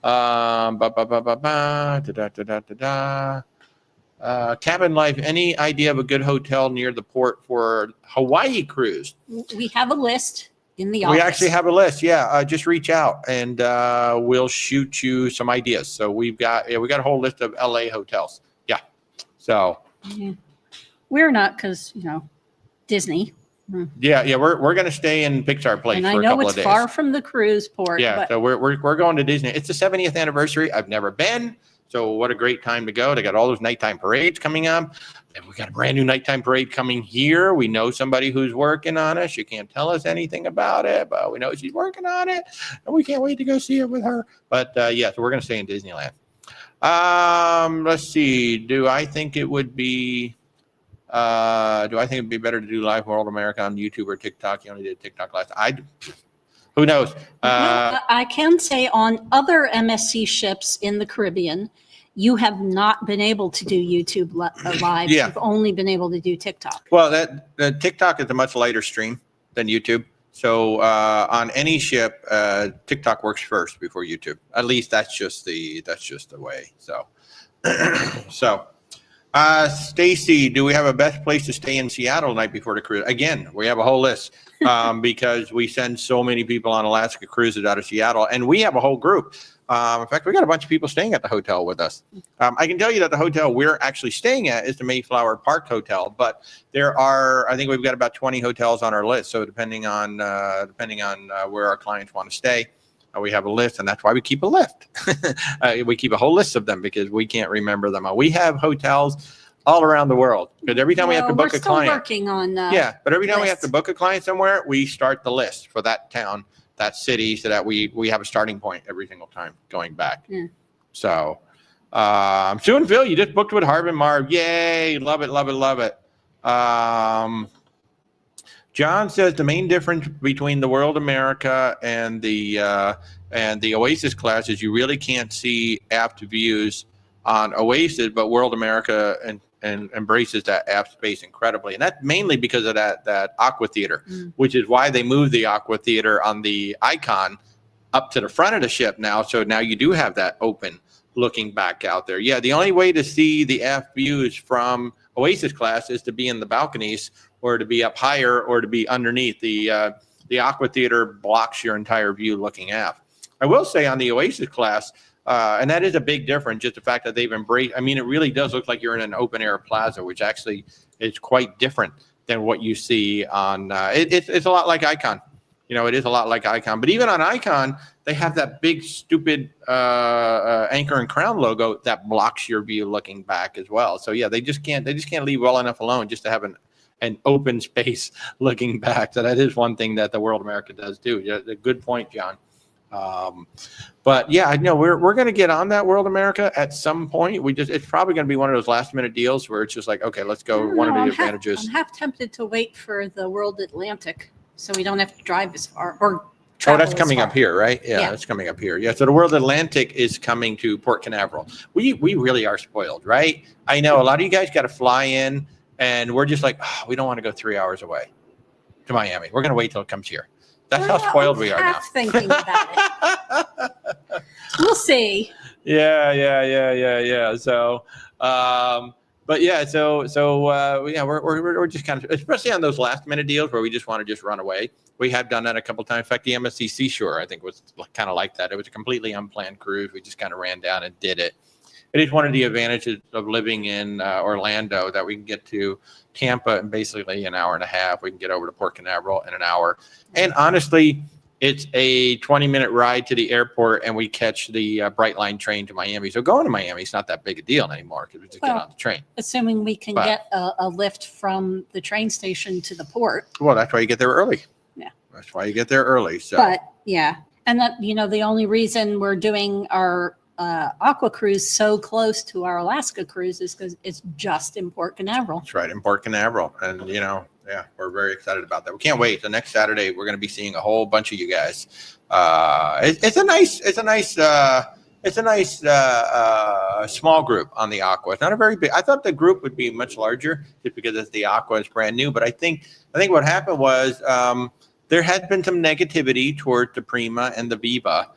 Cabin life. Any idea of a good hotel near the port for Hawaii cruise? We have a list in the office. We actually have a list. Yeah, just reach out and we'll shoot you some ideas. So we got a whole list of LA hotels. Yeah. So we're not, because Disney. Yeah. We're gonna stay in Pixar Place and for a couple of days. I know it's far from the cruise port. Yeah. But so we're going to Disney. It's the 70th anniversary. I've never been. So what a great time to go. They got all those nighttime parades coming up. And we got a brand new nighttime parade coming here. We know somebody who's working on it. She can't tell us anything about it, but we know she's working on it. And we can't wait to go see it with her. But yeah, so we're going to stay in Disneyland. Let's see. Do I think it would be better to do Live World America on YouTube or TikTok? You only did TikTok last. Who knows? I can say on other MSC ships in the Caribbean, you have not been able to do YouTube live. Yeah. You've only been able to do TikTok. Well, that TikTok is a much lighter stream than YouTube. So on any ship, TikTok works first before YouTube. At least that's just the way. So Stacy, do we have a best place to stay in Seattle the night before the cruise? Again, we have a whole list because we send so many people on Alaska cruises out of Seattle, and we have a whole group. In fact, we got a bunch of people staying at the hotel with us. I can tell you that the hotel we're actually staying at is the Mayflower Park Hotel, but I think we've got about 20 hotels on our list. So depending on where our clients want to stay, we have a list, and that's why we keep a list. We keep a whole list of them because we can't remember them all. We have hotels all around the world because every time we have to book a client, working on but every time we have to book a client somewhere, we start the list for that town, that city, so that we have a starting point every single time going back. Yeah. So, Sue and Phil, you just booked with Harbin Marv. Yay! Love it, love it, love it. John says the main difference between the World America and the Oasis class is you really can't see aft views on Oasis, but World America and embraces that aft space incredibly, and that's mainly because of that aqua theater, which is why they moved the aqua theater on the Icon up to the front of the ship now. So now you do have that open looking back out there. Yeah, the only way to see the aft views from Oasis class is to be in the balconies or to be up higher or to be underneath. The aqua theater blocks your entire view looking aft. I will say on the Oasis class, and that is a big difference, just the fact that they've embraced, I mean, it really does look like you're in an open air plaza, which actually is quite different than what you see on, it's a lot like Icon. It is a lot like Icon, but even on Icon, they have that big, stupid anchor and crown logo that blocks your view looking back as well. So yeah, they just can't leave well enough alone just to have an open space looking back. So that is one thing that the World America does do. A good point, John. But yeah, I know we're going to get on that World America at some point. It's probably going to be one of those last minute deals where it's just like, okay, let's go. One of the advantages. I'm half tempted to wait for the World Atlantic, so we don't have to drive as far or travel. Oh, that's coming up here, right? Yeah, that's coming up here. Yeah, so the World Atlantic is coming to Port Canaveral. We really are spoiled, right? I know a lot of you guys got to fly in, and we're just like, oh, we don't want to go 3 hours away to Miami. We're going to wait till it comes here. That's how spoiled we are now. Thinking about it. We'll see. Yeah. So, but yeah, we're just kind of, especially on those last minute deals where we just want to just run away. We have done that a couple of times. In fact, the MSC Seashore, I think, was kind of like that. It was a completely unplanned cruise. We just kind of ran down and did it. It is one of the advantages of living in Orlando that we can get to Tampa in basically an hour and a half. We can get over to Port Canaveral in an hour. And honestly, it's a 20-minute ride to the airport, and we catch the Brightline train to Miami. So going to Miami is not that big a deal anymore because we just get on the train. Assuming we can get a lift from the train station to the port. Well, that's why you get there early. Yeah. That's why you get there early. So. But, yeah. And that, the only reason we're doing our aqua cruise so close to our Alaska cruise is because it's just in Port Canaveral. That's right, in Port Canaveral. And, yeah, we're very excited about that. We can't wait. The next Saturday, we're going to be seeing a whole bunch of you guys. It's a nice small group on the Aqua. It's not a very big. I thought the group would be much larger just because it's the Aqua is brand new. But I think what happened was there had been some negativity towards the Prima and the Viva.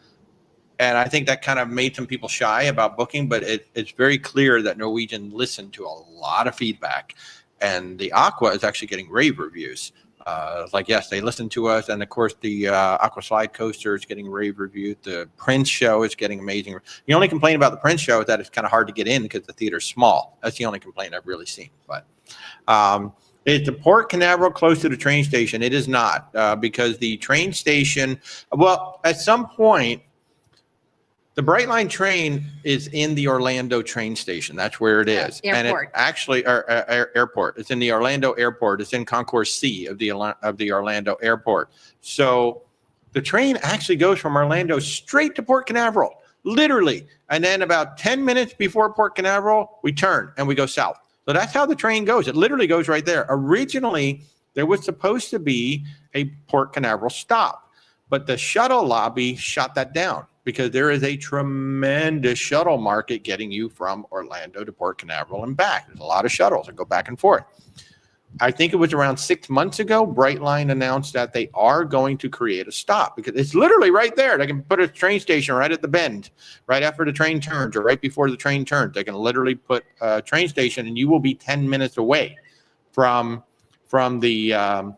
And I think that kind of made some people shy about booking, but it's very clear that Norwegian listened to a lot of feedback, and the Aqua is actually getting rave reviews. Yes, they listened to us, and of course the Aqua Slide Coaster is getting rave reviews. The Prince Show is getting amazing. The only complaint about the Prince Show is that it's kind of hard to get in because the theater's small. That's the only complaint I've really seen. But is the Port Canaveral close to the train station? It is not because the train station. Well, at some point. The Brightline train is in the Orlando train station. That's where it is. Airport. And it actually, airport. It's in the Orlando airport. It's in Concourse C of the Orlando airport. So the train actually goes from Orlando straight to Port Canaveral, literally. And then about 10 minutes before Port Canaveral, we turn and we go south. So that's how the train goes. It literally goes right there. Originally, there was supposed to be a Port Canaveral stop, but the shuttle lobby shut that down. Because there is a tremendous shuttle market getting you from Orlando to Port Canaveral and back. There's a lot of shuttles that go back and forth. I think it was around 6 months ago, Brightline announced that they are going to create a stop because it's literally right there. They can put a train station right at the bend, right after the train turns or right before the train turns. They can literally put a train station and you will be 10 minutes away from the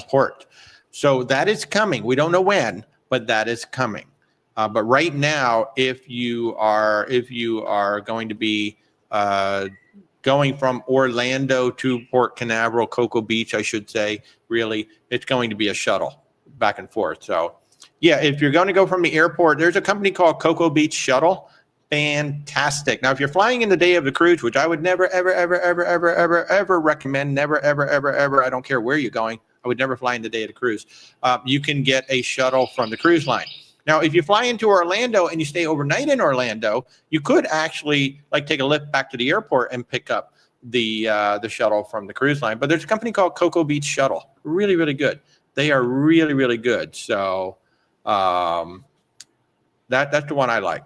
port. So that is coming. We don't know when. But that is coming. But right now, if you are going to be going from Orlando to Port Canaveral, Cocoa Beach, I should say, really, it's going to be a shuttle back and forth. So, yeah, if you're going to go from the airport, there's a company called Cocoa Beach Shuttle. Fantastic. Now, if you're flying in the day of the cruise, which I would never, ever recommend, never, ever, I don't care where you're going. I would never fly in the day of the cruise. You can get a shuttle from the cruise line. Now, if you fly into Orlando and you stay overnight in Orlando, you could actually take a lift back to the airport and pick up the shuttle from the cruise line. But there's a company called Cocoa Beach Shuttle. Really, really good. They are really, really good. So that's the one I like.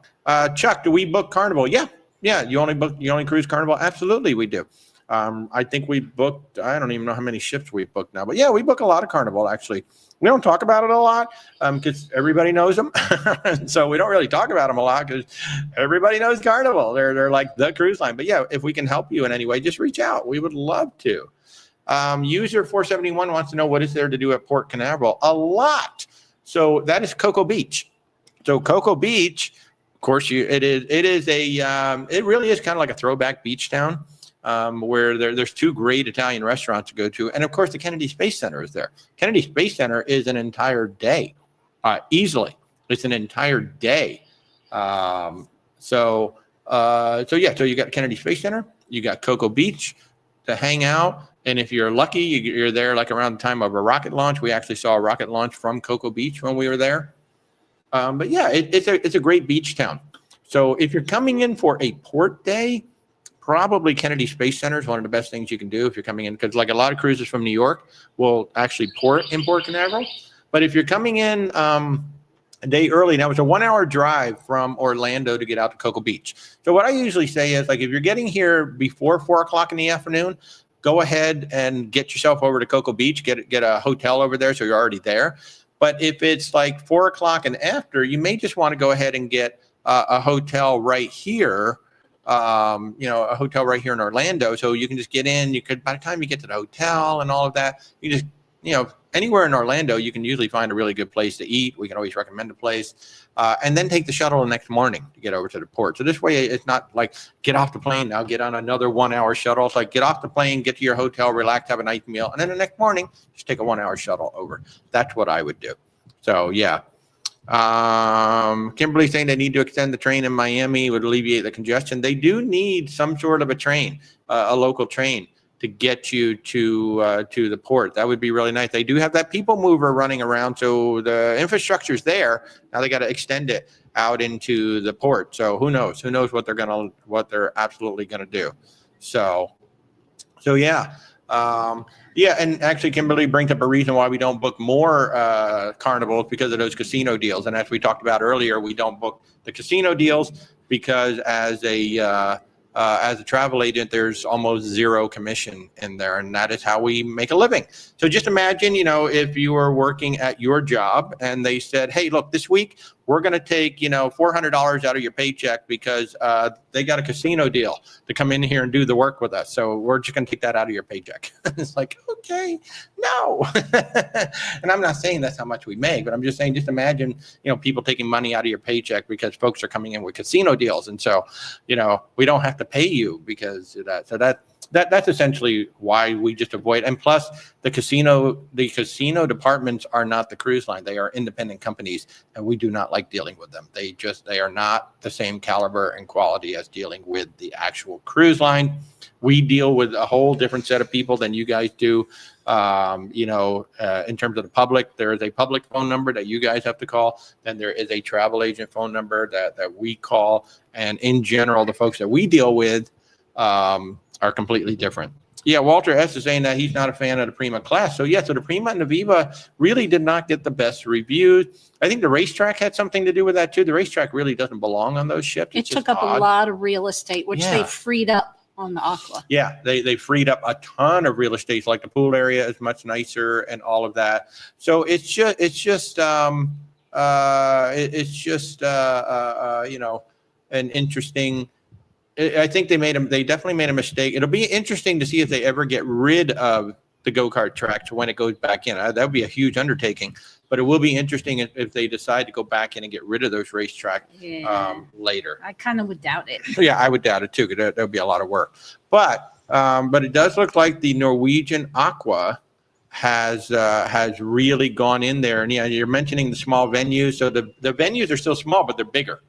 Chuck, do we book Carnival? Yeah. You only cruise Carnival? Absolutely, we do. I think we booked, I don't even know how many ships we've booked now, but yeah, we book a lot of Carnival, actually. We don't talk about it a lot because everybody knows them. So we don't really talk about them a lot because everybody knows Carnival. They're like the cruise line. But yeah, if we can help you in any way, just reach out. We would love to. User 471 wants to know what is there to do at Port Canaveral. A lot. So that is Cocoa Beach. So Cocoa Beach, of course, it really is kind of like a throwback beach town. Where there's two great Italian restaurants to go to. And of course, the Kennedy Space Center is there. Kennedy Space Center is an entire day, easily. It's an entire day. So you got Kennedy Space Center, you got Cocoa Beach to hang out. And if you're lucky, you're there like around the time of a rocket launch. We actually saw a rocket launch from Cocoa Beach when we were there. But yeah, it's a great beach town. So if you're coming in for a port day, probably Kennedy Space Center is one of the best things you can do if you're coming in, because like a lot of cruises from New York will actually port in Port Canaveral. But if you're coming in a day early, now it's a 1 hour drive from Orlando to get out to Cocoa Beach. So what I usually say is, like, if you're getting here before 4 o'clock in the afternoon, go ahead and get yourself over to Cocoa Beach, get a hotel over there so you're already there. But if it's like 4 o'clock and after, you may just want to go ahead and get a hotel right here, a hotel right here in Orlando. So you can just get in. You could, by the time you get to the hotel and all of that, you just, anywhere in Orlando, you can usually find a really good place to eat. We can always recommend a place, and then take the shuttle the next morning to get over to the port. So this way, it's not like get off the plane, now get on another 1 hour shuttle. It's like get off the plane, get to your hotel, relax, have a nice meal, and then the next morning, just take a 1 hour shuttle over. That's what I would do. So yeah. Kimberly saying they need to extend the train in Miami would alleviate the congestion. They do need some sort of a train, a local train, to get you to the port. That would be really nice. They do have that people mover running around, so the infrastructure's there. Now they got to extend it out into the port. So who knows? Who knows what they're absolutely gonna do? So yeah. Yeah, and actually, Kimberly brings up a reason why we don't book more carnivals, because of those casino deals. And as we talked about earlier, we don't book the casino deals because as a travel agent, there's almost zero commission in there, and that is how we make a living. So just imagine, if you were working at your job and they said, hey, look, this week we're going to take, $400 out of your paycheck because they got a casino deal to come in here and do the work with us. So we're just going to take that out of your paycheck. It's like, okay, no. And I'm not saying that's how much we make, but I'm just saying, just imagine, people taking money out of your paycheck because folks are coming in with casino deals. And so, we don't have to pay you because of that. So that's essentially why we just avoid. And plus, the casino departments are not the cruise line. They are independent companies, and we do not like dealing with them. They are not the same caliber and quality as dealing with the actual cruise line. We deal with a whole different set of people than you guys do. In terms of the public, there is a public phone number that you guys have to call. Then there is a travel agent phone number that we call. And in general, the folks that we deal with are completely different. Yeah, Walter S. is saying that he's not a fan of the Prima class. So yeah, so the Prima and the Viva really did not get the best reviews. I think the racetrack had something to do with that too. The racetrack really doesn't belong on those ships. It took up a lot of real estate, which they freed up on the Aqua. Yeah, they freed up a ton of real estate. Like the pool area is much nicer and all of that. So it's just an interesting. I think they definitely made a mistake. It'll be interesting to see if they ever get rid of the go-kart track when it goes back in. That would be a huge undertaking, but it will be interesting if they decide to go back in and get rid of those racetracks later. I kind of would doubt it. Yeah, I would doubt it too, because that would be a lot of work. But it does look like the Norwegian Aqua has really gone in there. And yeah, you're mentioning the small venues. So the venues are still small, but they're bigger.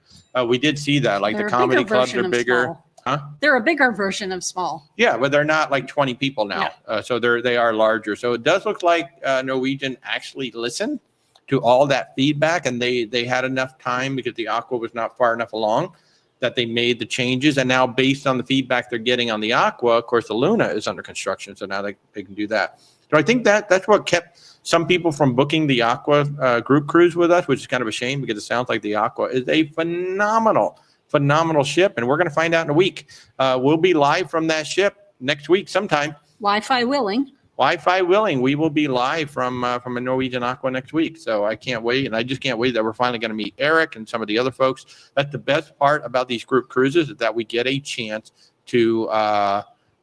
We did see that, like the comedy clubs are bigger. Huh? They're a bigger version of small. Yeah, but they're not like 20 people now. Yeah. So they are larger. So it does look like Norwegian actually listened to all that feedback, and they had enough time because the Aqua was not far enough along that they made the changes. And now based on the feedback they're getting on the Aqua, of course, the Luna is under construction. So now they can do that. So I think that's what kept some people from booking the Aqua group cruise with us, which is kind of a shame because it sounds like the Aqua is a phenomenal ship, and we're going to find out in a week. We'll be live from that ship next week sometime. Wi-Fi willing. We will be live from a Norwegian Aqua next week. So I can't wait, and I just can't wait that we're finally going to meet Eric and some of the other folks. That's the best part about these group cruises, is that we get a chance to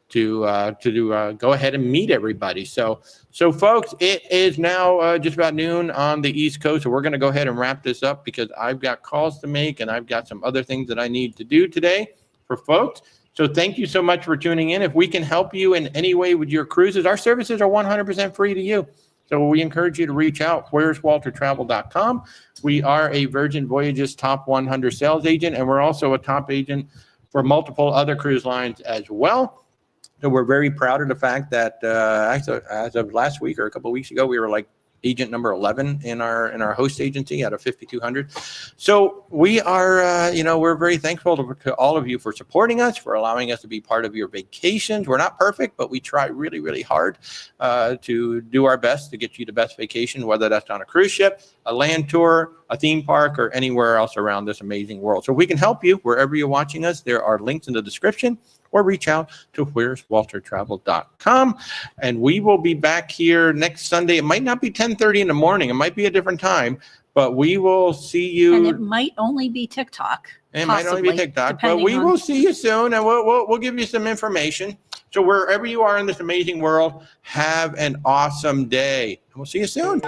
go ahead and meet everybody. So folks, it is now just about noon on the East Coast. So we're going to go ahead and wrap this up because I've got calls to make and I've got some other things that I need to do today for folks. So thank you so much for tuning in. If we can help you in any way with your cruises, our services are 100% free to you. So we encourage you to reach out. where'swaltertravel.com. We are a Virgin Voyages top 100 sales agent, and we're also a top agent for multiple other cruise lines as well. So we're very proud of the fact that as of last week or a couple of weeks ago, we were like agent number 11 in our host agency out of 5,200. So we are, we're very thankful to all of you for supporting us, for allowing us to be part of your vacations. We're not perfect, but we try really, really hard to do our best to get you the best vacation, whether that's on a cruise ship, a land tour, a theme park, or anywhere else around this amazing world. So if we can help you wherever you're watching us, there are links in the description, or reach out to where'swaltertravel.com. And we will be back here next Sunday. It might not be 10:30 in the morning. It might be a different time, but we will see you. And it might only be TikTok. It might only be TikTok, but we will see you soon, and we'll give you some information. So wherever you are in this amazing world, have an awesome day. And we'll see you soon.